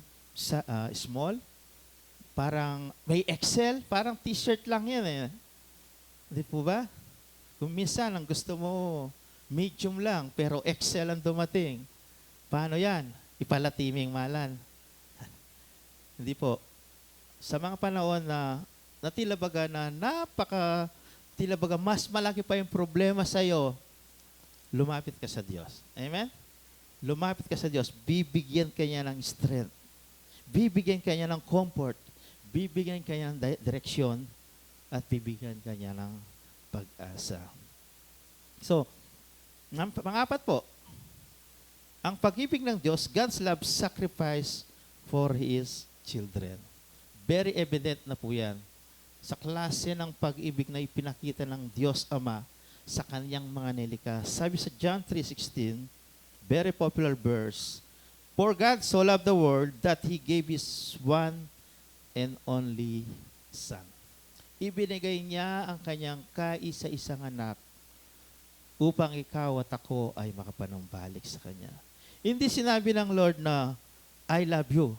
small. Parang may Excel, parang t-shirt lang yan eh. Hindi po ba? Kung minsan ang gusto mo, medium lang, pero Excel ang dumating. Paano yan? Ipalatiming malan. Hindi po. Sa mga panahon na tila baga mas malaki pa yung problema sa iyo, lumapit ka sa Diyos. Amen? Lumapit ka sa Diyos. Bibigyan ka niya ng strength. Bibigyan ka niya ng comfort. Bibigyan ka niya ng direksyon at bibigyan ka niya ng pag-asa. So, pangapat po, ang pag-ibig ng Diyos, God's love sacrifice for His children. Very evident na po yan sa klase ng pag-ibig na ipinakita ng Diyos Ama sa kanyang mga nilikha. Sabi sa John 3:16, very popular verse, for God so loved the world that He gave His one and only Son. Ibinigay niya ang kanyang kaisa-isang anak upang ikaw at ako ay makapanumbalik sa Kanya. Hindi sinabi ng Lord na, I love you.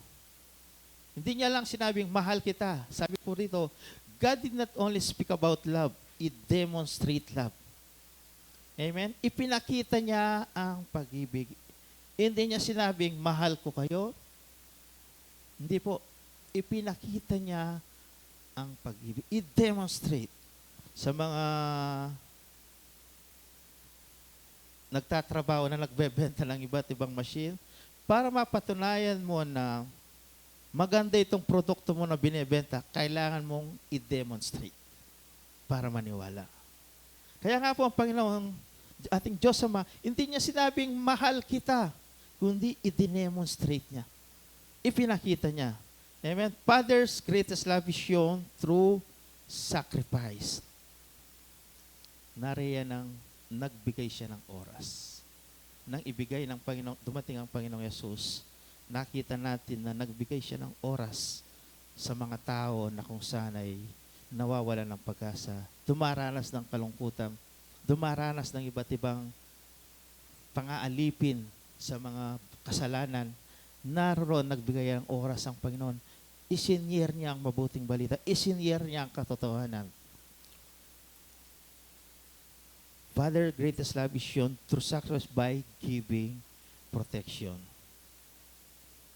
Hindi niya lang sinabing, mahal kita. Sabi po rito, God did not only speak about love, it demonstrate love. Amen? Ipinakita niya ang pag-ibig. Hindi niya sinabing, mahal ko kayo. Hindi po. Ipinakita niya ang pag-ibig. I-demonstrate sa mga nagtatrabaho na nagbebenta ng iba't ibang machine para mapatunayan mo na maganda itong produkto mo na binebenta, kailangan mong i-demonstrate para maniwala. Kaya nga po ang Panginoon, ating Diyos Ama, hindi niya sinabing mahal kita, kundi i-demonstrate niya. Ipinakita niya. Amen? Father's greatest love is shown through sacrifice. Nariyan ang nagbigay siya ng oras. Nang ibigay ng Panginoon, dumating ang Panginoong Yesus, nakita natin na nagbigay siya ng oras sa mga tao na kung saan ay nawawalan ng pag-asa, dumaranas ng kalungkutan, dumaranas ng iba't ibang pang-aalipin sa mga kasalanan, naroon nagbigay ng oras ang Panginoon. Isinyer niya ang mabuting balita, isinyer niya ang katotohanan. Father, greatest love is shown through sacrifice by giving protection.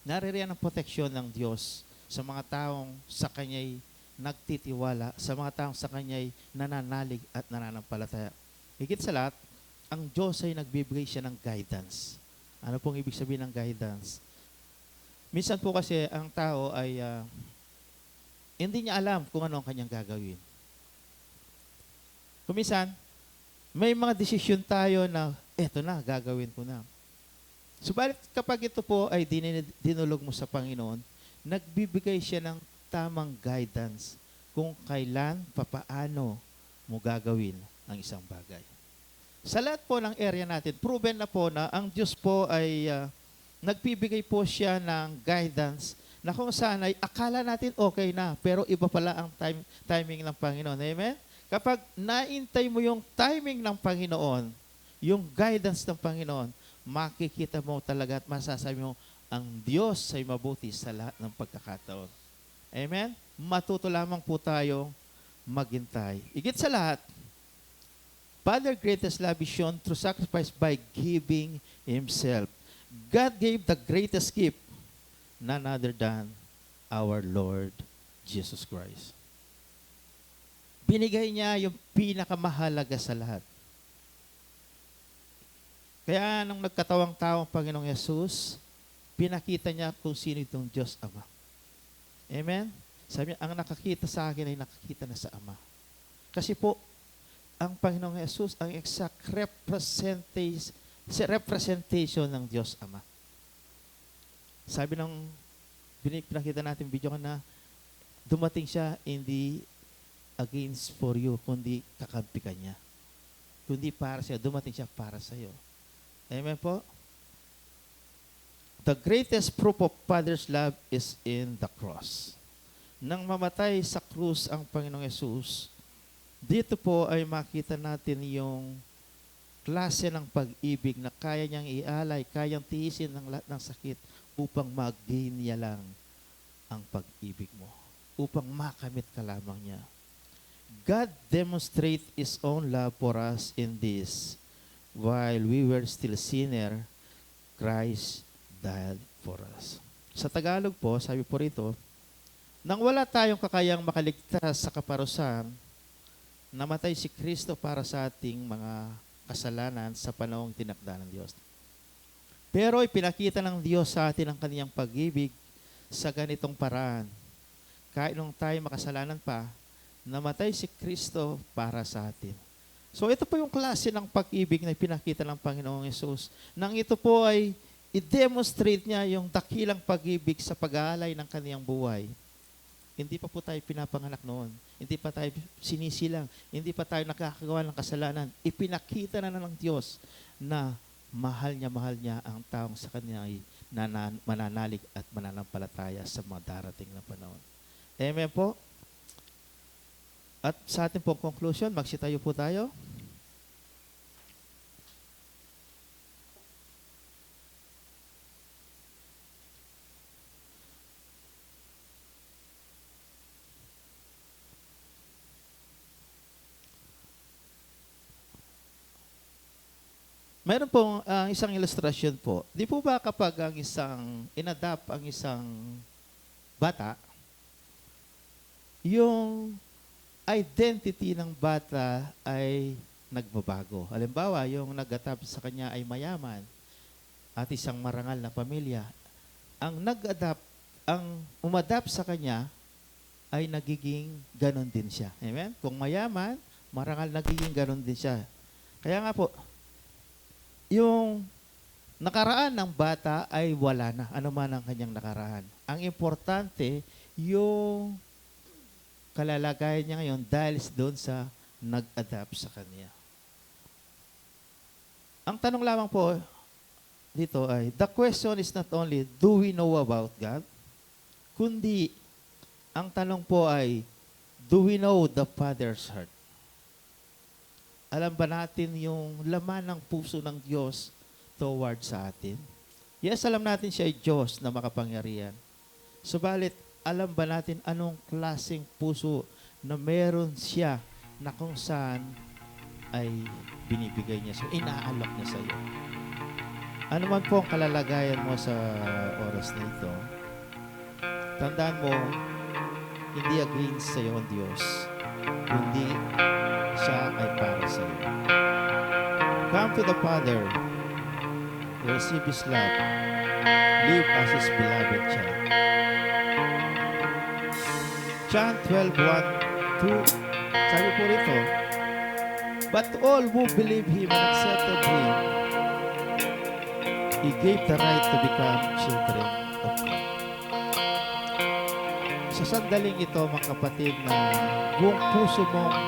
Naririyan ang proteksyon ng Diyos sa mga taong sa Kanya'y nagtitiwala, sa mga taong sa Kanya'y nananalig at nananampalataya. Higit sa lahat, ang Diyos ay nagbibigay siya ng guidance. Ano pong ibig sabihin ng guidance? Minsan po kasi ang tao ay hindi niya alam kung ano ang kanyang gagawin. Kuminsan, may mga desisyon tayo na, eto na, gagawin ko na. Subalit kapag ito po ay dinulog mo sa Panginoon, nagbibigay siya ng tamang guidance kung kailan, papaano mo gagawin ang isang bagay. Sa lahat po ng area natin, proven na po na ang Diyos po ay nagbibigay po siya ng guidance na kung saan ay akala natin okay na, pero iba pala ang timing ng Panginoon. Amen? Kapag naintay mo yung timing ng Panginoon, yung guidance ng Panginoon, makikita mo talaga at masasabi mo, ang Diyos ay mabuti sa lahat ng pagkakataon. Amen? Matuto lamang po tayo maghintay. Higit sa lahat, Father, greatest love is shown through sacrifice by giving Himself. God gave the greatest gift, none other than our Lord Jesus Christ. Binigay niya yung pinakamahalaga sa lahat. Kaya nung nagkatawang tao ang Panginoong Yesus, pinakita niya kung sino itong Diyos Ama. Amen? Sabi niya, ang nakakita sa akin ay nakakita na sa Ama. Kasi po, ang Panginoong Yesus ang exact representation ng Diyos Ama. Sabi ng pinakita natin video na dumating siya hindi against for you, kundi kakampi ka niya. Kundi para siya, dumating siya para sa iyo. Amen po? The greatest proof of Father's love is in the cross. Nang mamatay sa krus ang Panginoong Yesus, dito po ay makita natin yung klase ng pag-ibig na kaya niyang ialay, kayang tiisin ng lahat ng sakit upang mag-gain niya lang ang pag-ibig mo. Upang makamit ka lamang niya. God demonstrate His own love for us in this. While we were still sinner, Christ died for us. Sa Tagalog po, sabi po rito, nang wala tayong kakayang makaligtas sa kaparusahan, namatay si Kristo para sa ating mga kasalanan sa panahong tinakda ng Diyos. Pero ipinakita ng Diyos sa atin ang kaniyang pag-ibig sa ganitong paraan. Kahit nung tayo makasalanan pa, namatay si Kristo para sa atin. So ito po yung klase ng pag-ibig na pinakita ng Panginoong Yesus. Nang ito po ay i-demonstrate niya yung dakilang pag-ibig sa pag-aalay ng kaniyang buhay. Hindi pa po tayo pinapanganak noon. Hindi pa tayo sinisilang. Hindi pa tayo nakakagawa ng kasalanan. Ipinakita na ng Diyos na mahal niya ang taong sa kanya ay mananalig at mananampalataya sa mga darating na panahon. Amen po. At sa ating pong conclusion, magsitayo po tayo. Mayroon pong isang ilustrasyon po. Di po ba kapag ang inadapt ang isang bata, yung identity ng bata ay nagbabago. Halimbawa, yung nag-adapt sa kanya ay mayaman at isang marangal na pamilya. Ang umadapt sa kanya ay nagiging ganon din siya. Amen? Kung mayaman, marangal, nagiging ganon din siya. Kaya nga po, yung nakaraan ng bata ay wala na. Ano man ang kanyang nakaraan. Ang importante, yung kalalagayan niya ngayon dahil doon sa nag-adapt sa kanya. Ang tanong lamang po dito ay, the question is not only, do we know about God? Kundi, ang tanong po ay, do we know the Father's heart? Alam ba natin yung laman ng puso ng Diyos toward sa atin? Yes, alam natin siya ay Diyos na makapangyarihan. Subalit, alam ba natin anong klaseng puso na meron siya na kung saan ay binibigay niya sa inaalok niya sa iyo? Ano man po ang kalalagayan mo sa oras na ito, tandaan mo, hindi against sa iyo ang Diyos, kundi siya ay para sa iyo. Come to the Father, receive His love, live as His beloved child. John 12:1-2, sabi po rito, but all who believe Him and accepted Him, He gave the right to become children of God. Sa sandaling ito, mga kapatid, na buong puso mong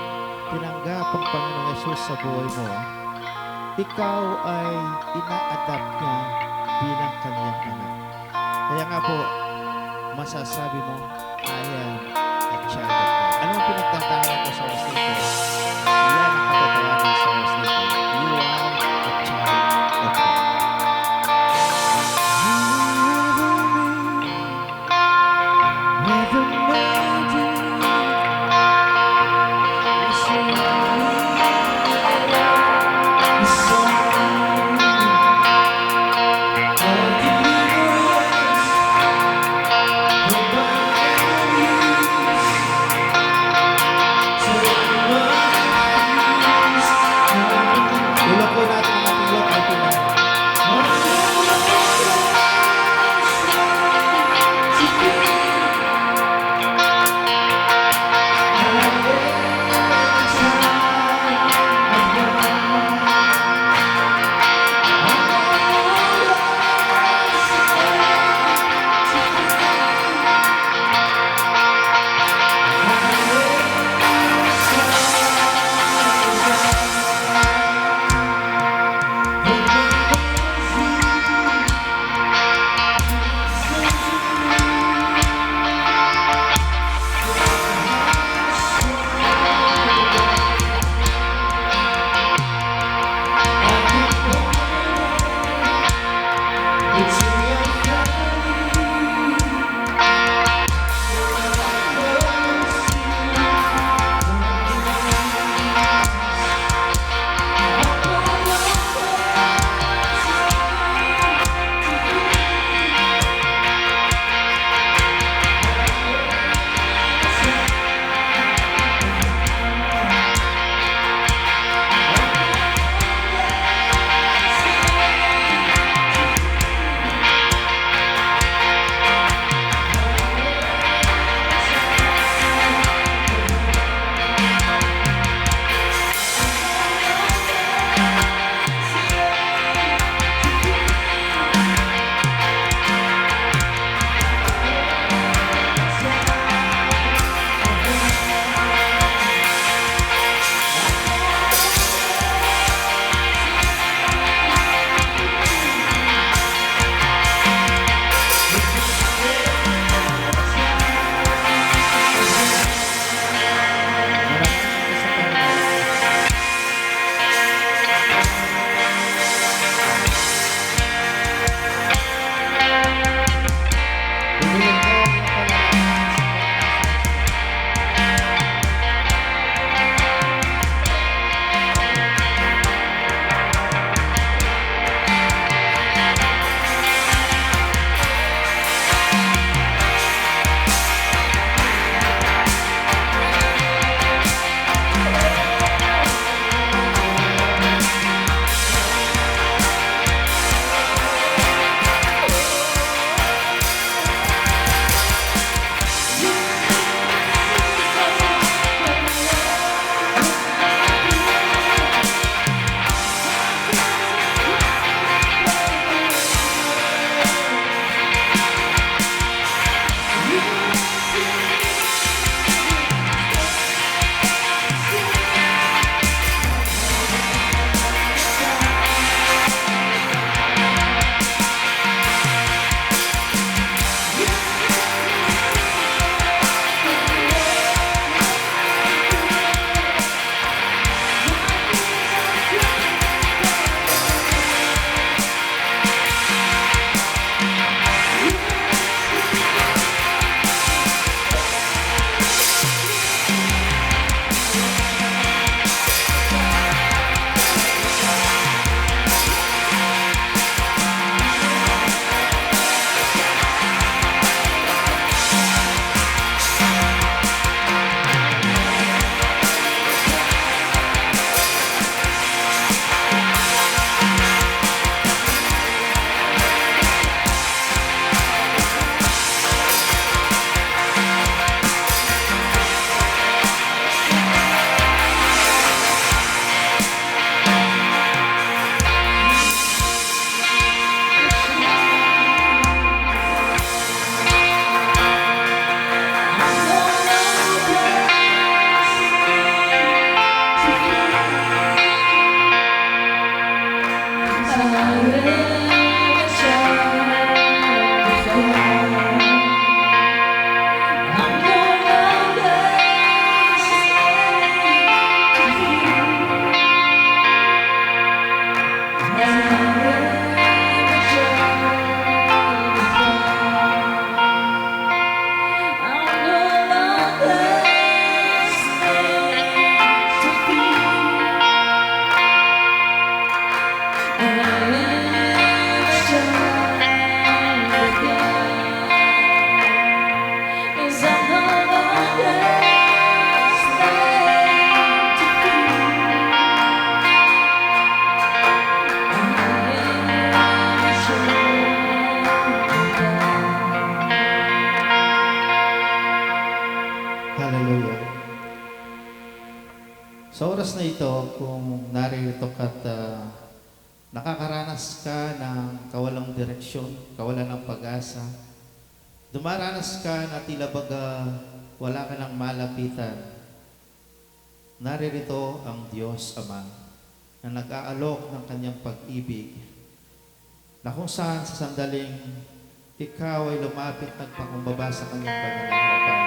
tinanggap ang Panginoong Yesus sa buhay mo, ikaw ay ina-adapt niya bilang kaniyang anak. Kaya nga po, masasabi mo, I am a child of God. Ano ang pinagtantahan ko sa oras nito? Yan ang katotohanan sa oras nito. You are a child of God. With a melody, we sing. dito, kung naririto ka't nakakaranas ka ng kawalang direksyon, kawalan ng pag-asa, dumaranas ka na tila baga wala ka ng malapitan, naririto ang Diyos Ama na nag-aalok ng kanyang pag-ibig na kung saan sa sandaling ikaw ay lumapit nagpakumbaba sa kanyang banal na harapan,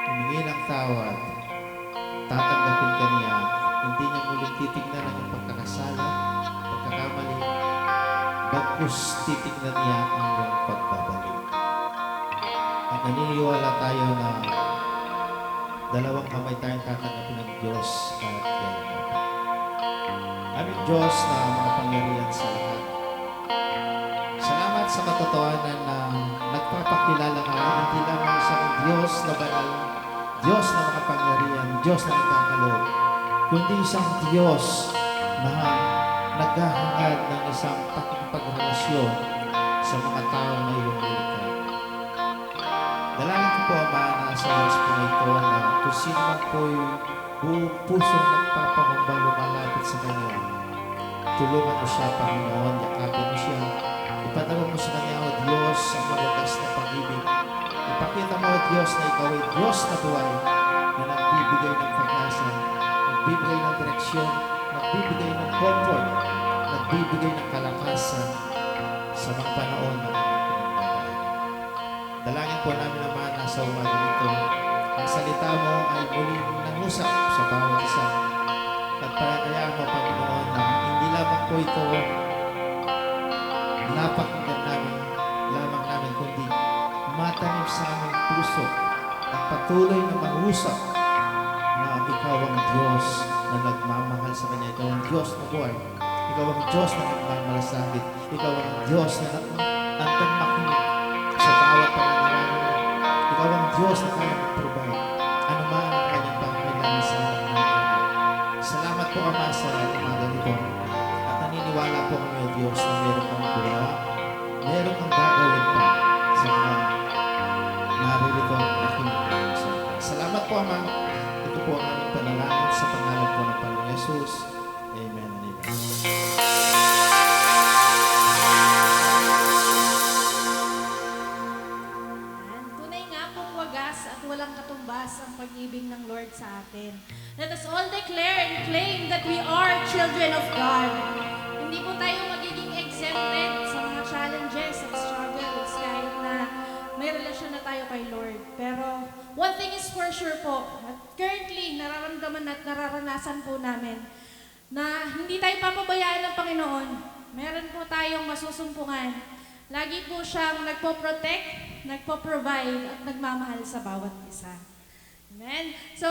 humingi ng tawad, tatanggapin ka niya, hindi niya muling titignan ang iyong pagkakasala, pagkakamali, bagkus titignan niya ang iyong pagbabalik. At naniniwala tayo na dalawang kamay tayong tatanggapin ng Diyos at yayaman. Aming Diyos na makapangyarihan sa lahat. Salamat sa katotohanan na nagpapakilala ka hindi lang ang isang Diyos na banal, Diyos na makapangyarihan, Diyos na nagkakaloob, kundi isang Diyos na naghahangad ng isang pakikipagrelasyon sa mga tao na iyong nilikha. Dalangin ko po, Ama, na sa oras po na ito na kung sino man po'y buong pusong nagpapangamba lumalapit sa Kanya, tulungan mo siya, Panginoon, yakapin mo siya, ipadama mo sa Kanya, O Diyos, ang malagas na pag-ibig. Ipakita mo, O Diyos, na Ikaw ay Diyos na buhay, na nagbibigay ng pag-asa, nagbibigay ng direksyon, nagbibigay ng comfort, nagbibigay ng kalakasan sa mga panahon na dalangin po namin naman na sa umaga nito, ang salita mo ay muling nangusap sa bawat isa. At kaya mo, Panginoon, na hindi lamang po ito napakinggan namin, kundi matanim sa aming puso at patuloy na mangusap na Ikaw ang Diyos na nagmamahal sa Kanya. Ikaw ang Diyos na buhay. Ikaw ang Diyos na nagmamalasakit. Ikaw ang Diyos na andang makinig sa bawat pangangailangan. Ikaw ang Diyos na kaya mag-provide. Ano man ang kanyang pangangailangan sa ating mga. Salamat po, Ama, sa umaga nito. At naniniwala po kami, O Diyos, na meron kang gawa, meron kang gagawin pa sa mga naririto ang nakinig sa atin. Salamat po, Ama. Ito po ang aming panalangin sa pangalan po ng Panginoon Yesus. Amen and amen. Tunay nga pong wagas at walang katumbas ang pag-ibig ng Lord sa atin. Let us all declare and claim that we are children of God. Hindi po tayo magiging exempted sa mga challenges at struggles kahit na may relasyon na tayo kay Lord. Pero one thing is for sure po, at currently nararamdaman at nararanasan po namin na hindi tayo papabayaan ng Panginoon. Meron po tayong masusumpungan. Lagi po siyang nagpo-protect, nagpo-provide, at nagmamahal sa bawat isa. Amen? So,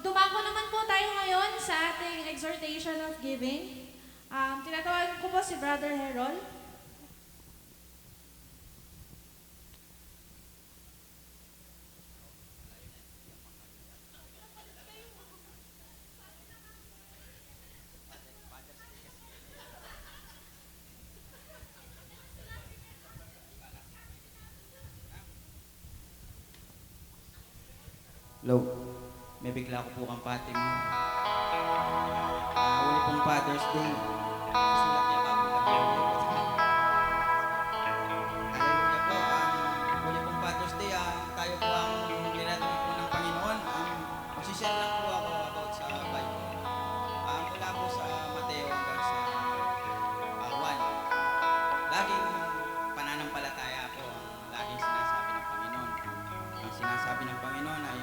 dumako naman po tayo ngayon sa ating exhortation of giving. Tinatawagan ko po si Brother Herol. Hello, may bigla ko po kang pati mo. Huli pong Father's Day. Sulat niya ka po kami. Hallelujah po. Huli pong Father's Day, tayo po ang nilatanong po ng Panginoon. Magsishare lang po ako about sa Bible. Mula po sa Mateo hanggang sa 1. Laging pananampalataya po ang laging sinasabi ng Panginoon. Ang sinasabi ng Panginoon ay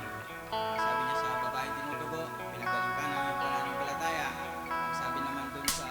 sabi niya sa babaeng tinutubo, pinagaling ka ng pananampalataya. Sabi naman dun sa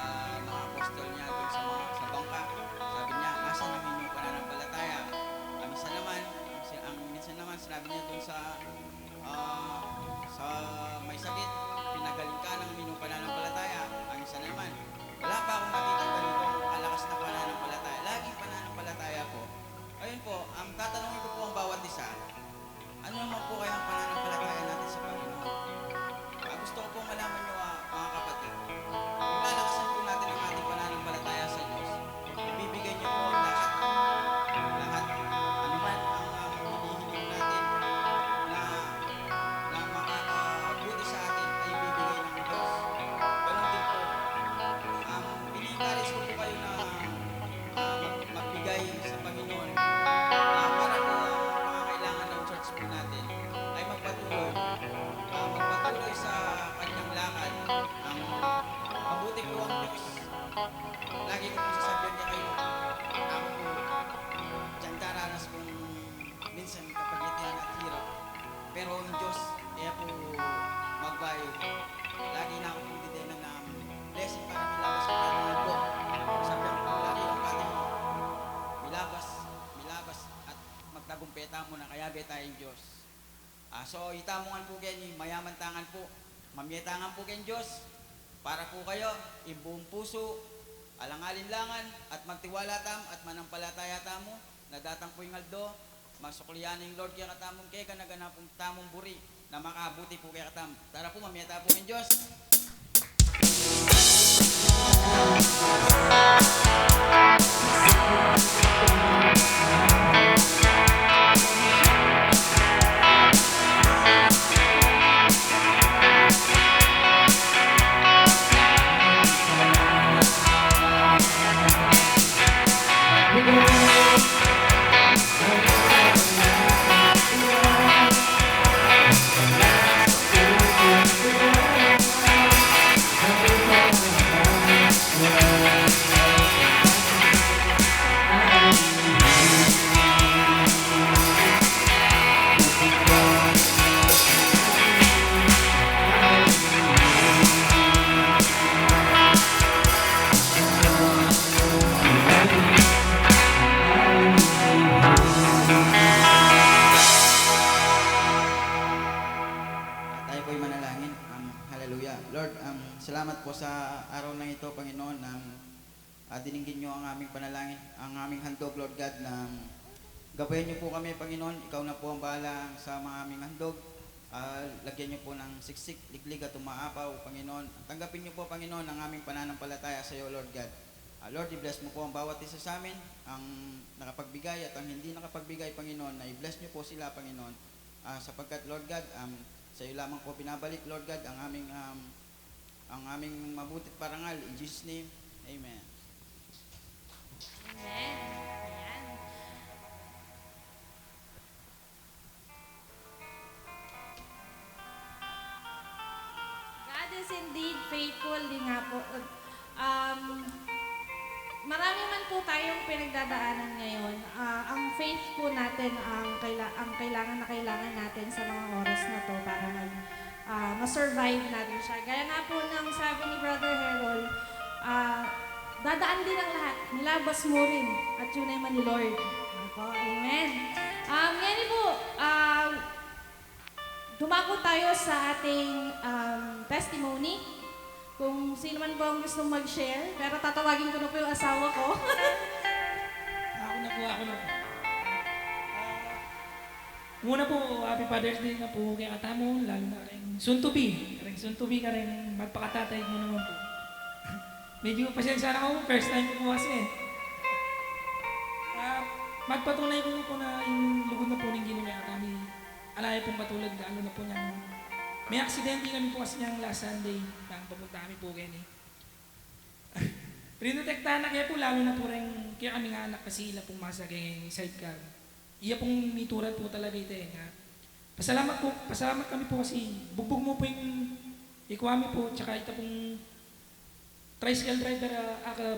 ang mabuti po ang Diyos. Lagi ko pong sasabihan niya kayo, ako po, dyan daranas kung minsan kapagitihan at hirap. Pero ang Diyos, kaya po magbayo. Lagi na ako pong didenan na blessing para milabas ko kailangan ko. Sabihan ko lagi ang ating milabas at magtagumpeta mo na kaya betayong Diyos. So itamongan po kayo, mayaman tangan po, mamyetangan po kayo Diyos, para po kayo, ibuong puso, alang-alinlangan, at magtiwala tam, at manampalataya tamo, nadatang po yung aldo, masukliyan ng Lord kaya katamong kaya kanaganapong tamong buri, na makabuti po kaya katam. Tara po, mamyeta po kayo Diyos. Tayo po'y manalangin. Hallelujah. Lord, salamat po sa araw na ito, Panginoon, dininggin nyo ang aming panalangin, ang aming handog, Lord God, na gabayan nyo po kami, Panginoon. Ikaw na po ang bahala sa mga aming handog. Lagyan nyo po ng siksik, liglig at umaapaw, Panginoon. Tanggapin nyo po, Panginoon, ang aming pananampalataya sa iyo, Lord God. Lord, i-bless mo po ang bawat isa sa amin, ang nakapagbigay at ang hindi nakapagbigay, Panginoon, na i-bless nyo po sila, Panginoon. Sapagkat, Lord God, sa iyo lamang po pinabalik, Lord God, ang aming mabutit parangal. In Jesus' name, Amen. Amen. Ayan. God is indeed faithful din nga po. Marami man po tayong pinagdadaanan ngayon. Ang faith po natin ang kailangan na kailangan natin sa mga oras na to para ma-survive natin siya. Gaya nga po ng sabi ni Brother Harold, dadaan din ang lahat. Nilabas mo rin at yun ay man ni Lord. Ako, amen. Ngayon po, dumako tayo sa ating testimony. Kung sino man po ang gustong mag-share, pero tatawagin ko na po yung asawa ko. Ako na po. Muna po, happy Father's Day na po kay Katamo, lalo na rin soon to be ka rin magpakatatay mo naman po. Medyo pasensya na ako, first time ko po kasi. Magpatunay ko po na yung lugod na po ng ginawa kami. Alaya pong katulad, lalo na po niyang may aksidente kami po kasi niyang last Sunday nang papunta kami po kayo Prinotektahan na kaya po, lalo na po rin, kaya kami nga anak kasi ila pong masa kay sidecar. Iya pong mituran po talaga ito eh. Pasalamat kami po kasi bugbog mo po yung ikwami po, tsaka ito pong tricycle driver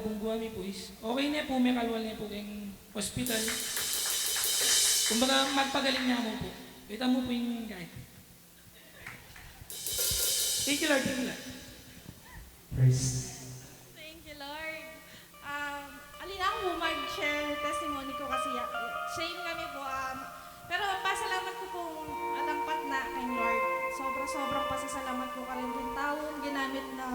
bungguami po is okay na po, may kalwal na po kayong hospital. Kumbaga magpagaling niya mo po. Kita mo po yung kahit. Thank you, Lord. Thank you, Lord. Thank you, Lord. Alin ako po mag-share testimony ko kasi shame kami po. Pero pasalamat ko pong alampat na kay Lord. Sobrang pasasalamat ko ka rin din taong ginamit na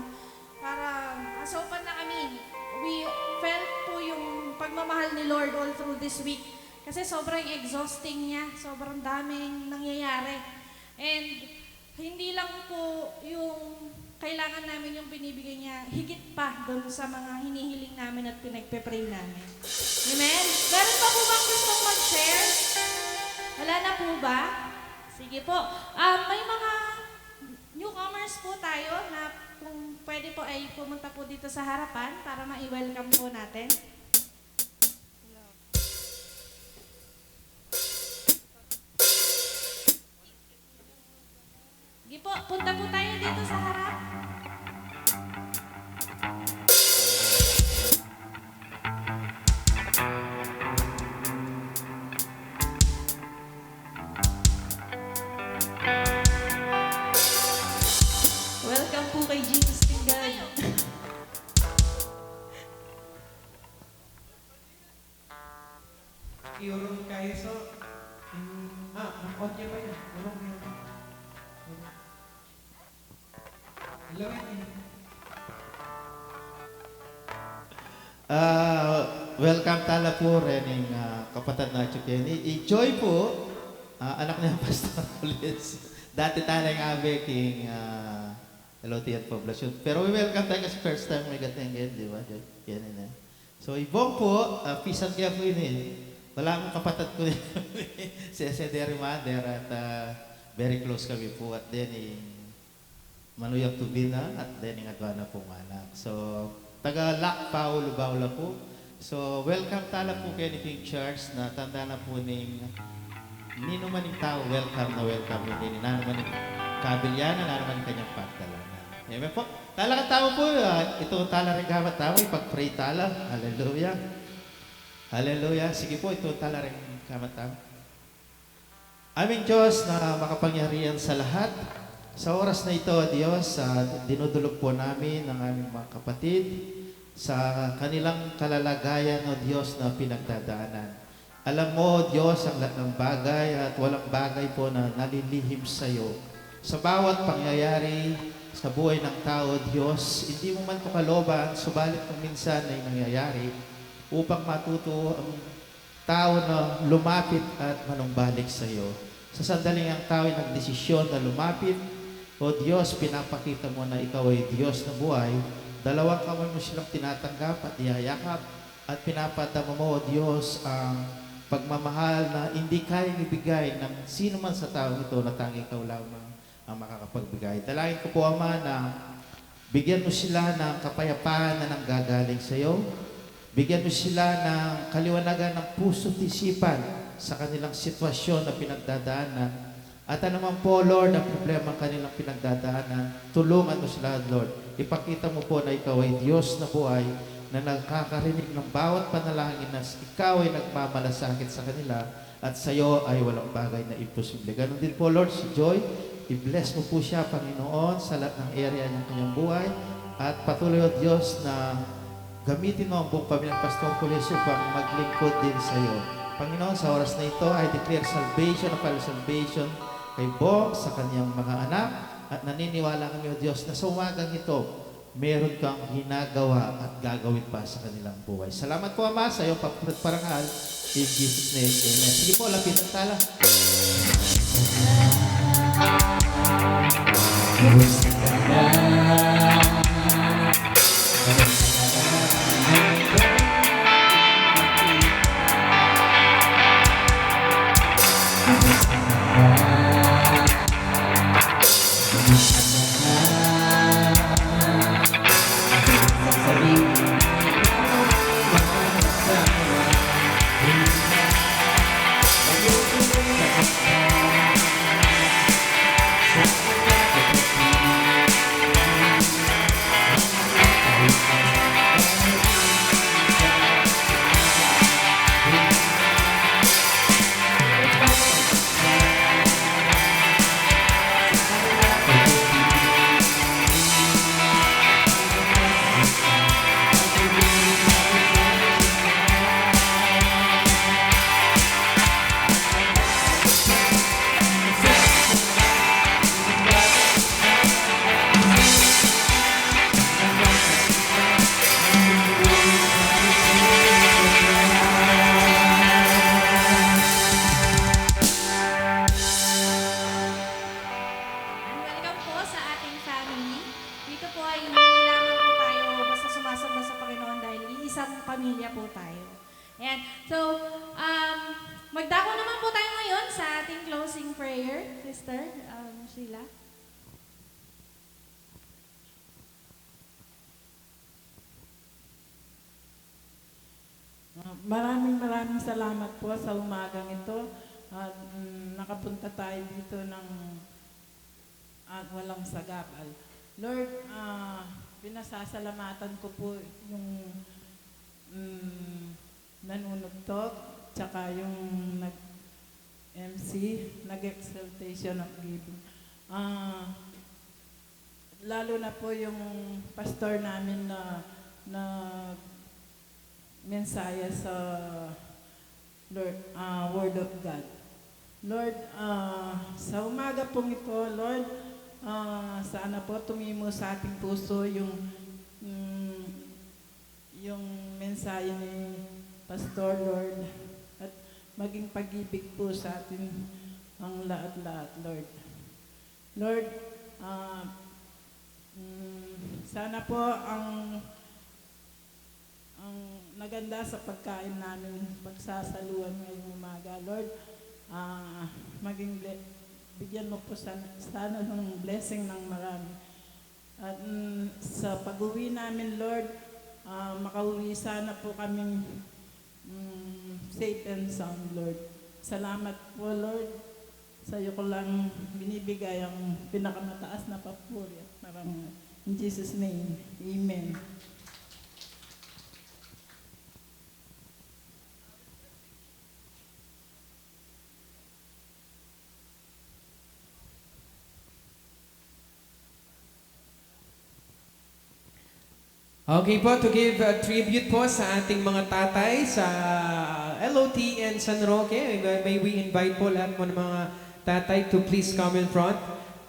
para asopan na kami. We felt po yung pagmamahal ni Lord all through this week. Kasi sobrang exhausting niya. Sobrang daming nangyayari. And hindi lang po yung kailangan namin yung binibigay niya, higit pa doon sa mga hinihiling namin at pinagpe-pray namin. Amen? Meron pa po bang gustong mag-share? Wala na po ba? Sige po. May mga newcomers po tayo na kung pwede po ay pumunta po dito sa harapan para ma-welcome po natin. Sige po, punta po tayo dito sa harap. eso. Ang audio ba yun? Urong yun. Hello, Welcome tala po rin ng kapatid na Chukeni. Joy po, anak niya Pastor Ulis. Dati talang abe king LOTN Poblacion. Pero we welcome tayo kasi first time may gatengin, di ba? Yan na. So, Ibong po, pisan kaya po yun eh. Wala akong kapatid ko rin. Si Derry Mother at very close kami po. At then, Manuyang Tubina at then, Adwana pong anak. So, taga Lac Paulo Baula po. So, welcome tala po kayo ni King Charles na tanda na po ning nino man yung tao, welcome na welcome din. Nano man yung kabilyanan, nano man yung kanyang pagdalanan. Amen po. Tala ka tao po, ito tala rin gamat tao, ipag-pray tala. Hallelujah. Hallelujah. Sige po, ito tala rin gamat tao. Aming Diyos na makapangyarihan sa lahat, sa oras na ito, Diyos, dinudulog po namin ang aming mga kapatid sa kanilang kalalagayan, O Diyos, na pinagdadaanan. Alam mo, Diyos, ang lahat ng bagay at walang bagay po na nalilihim sa iyo. Sa bawat pangyayari sa buhay ng tao, Diyos, hindi mo man ito kaloban, subalit kung minsan ay nangyayari upang matuto ang tao na lumapit at manumbalik sa iyo. Sa sandaling ang tao ay nagdesisyon na lumapit, O Diyos, pinapakita mo na ikaw ay Diyos na buhay. Dalawang kamay mo silang tinatanggap at iyayakap at pinapadama mo, O Diyos, ang pagmamahal na hindi kayang ibigay ng sino man sa tao ito na tanging ikaw lamang ang makakapagbigay. Dalangin ko po, Ama, na bigyan mo sila ng kapayapaan na nanggagaling sa iyo. Bigyan mo sila ng kaliwanagan ng puso at isipan sa kanilang sitwasyon na pinagdadaanan. At anuman po, Lord, ang problema ang kanilang pinagdadaanan, tulungan mo sila, Lord. Ipakita mo po na ikaw ay Diyos na buhay, na nagkakarinig ng bawat panalangin na ikaw ay nagmamalasakit sa kanila at sa iyo ay walang bagay na imposible. Ganon din po, Lord, si Joy. I-bless mo po siya, Panginoon, sa lahat ng area ng kanyang buhay. At patuloy, O Diyos, na gamitin mo ang buong pamilyang Pastor Pulis upang maglingkod din sa iyo. Panginoon, sa oras na ito, I declare salvation, salvation kay Bong, sa kanyang mga anak. At naniniwala kami, O Diyos, na sa umagang ito, meron kang ginagawa at gagawin pa sa kanilang buhay. Salamat po, Ama, sa iyong parangal. In Jesus' name, amen. Sige po, lapit ang tala. Welcome po sa ating family. Dito po ay hindi lamang po tayo basta sumasamba sa Panginoon dahil iisang pamilya po tayo. Ayan. So, magdako naman po tayo ngayon sa ating closing prayer, Sister Sheila. Maraming salamat po sa umagang ito. At nakapunta tayo dito ng at walang sagabal. Lord, pinasasalamatan ko po yung nanunugtog, tsaka yung nag-MC, nag-exaltation of giving. Lalo na po yung pastor namin na mensaya sa Lord, Word of God. Lord, sa umaga pong ito, Lord, sana po tumimo sa ating puso mm, yung mensahe ni Pastor, Lord, at maging pag-ibig po sa atin ang lahat-lahat, Lord. Lord, sana po ang naganda sa pagkain namin, pagsasaluhan ngayong umaga, Lord, bigyan mo po sana ng blessing ng marami. At sa pag-uwi namin, Lord, makauwi sana po kaming safe and sound, Lord. Salamat po, Lord. Sa iyo ko lang binibigay ang pinakamataas na papuri at marangal. In Jesus' name, Amen. Okay po, to give a tribute po sa ating mga tatay sa LOT and San Roque. May we invite po lahat mo ng mga tatay to please come in front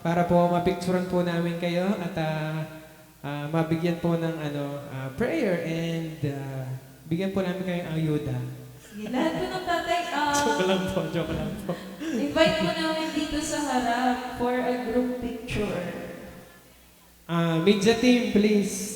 para po mapicturan po namin kayo at mabigyan po ng prayer and bigyan po namin kayo ng ayuda. Sige, lahat po ng tatay, Joke lang po. invite po namin dito sa harap for a group picture. Media team, please.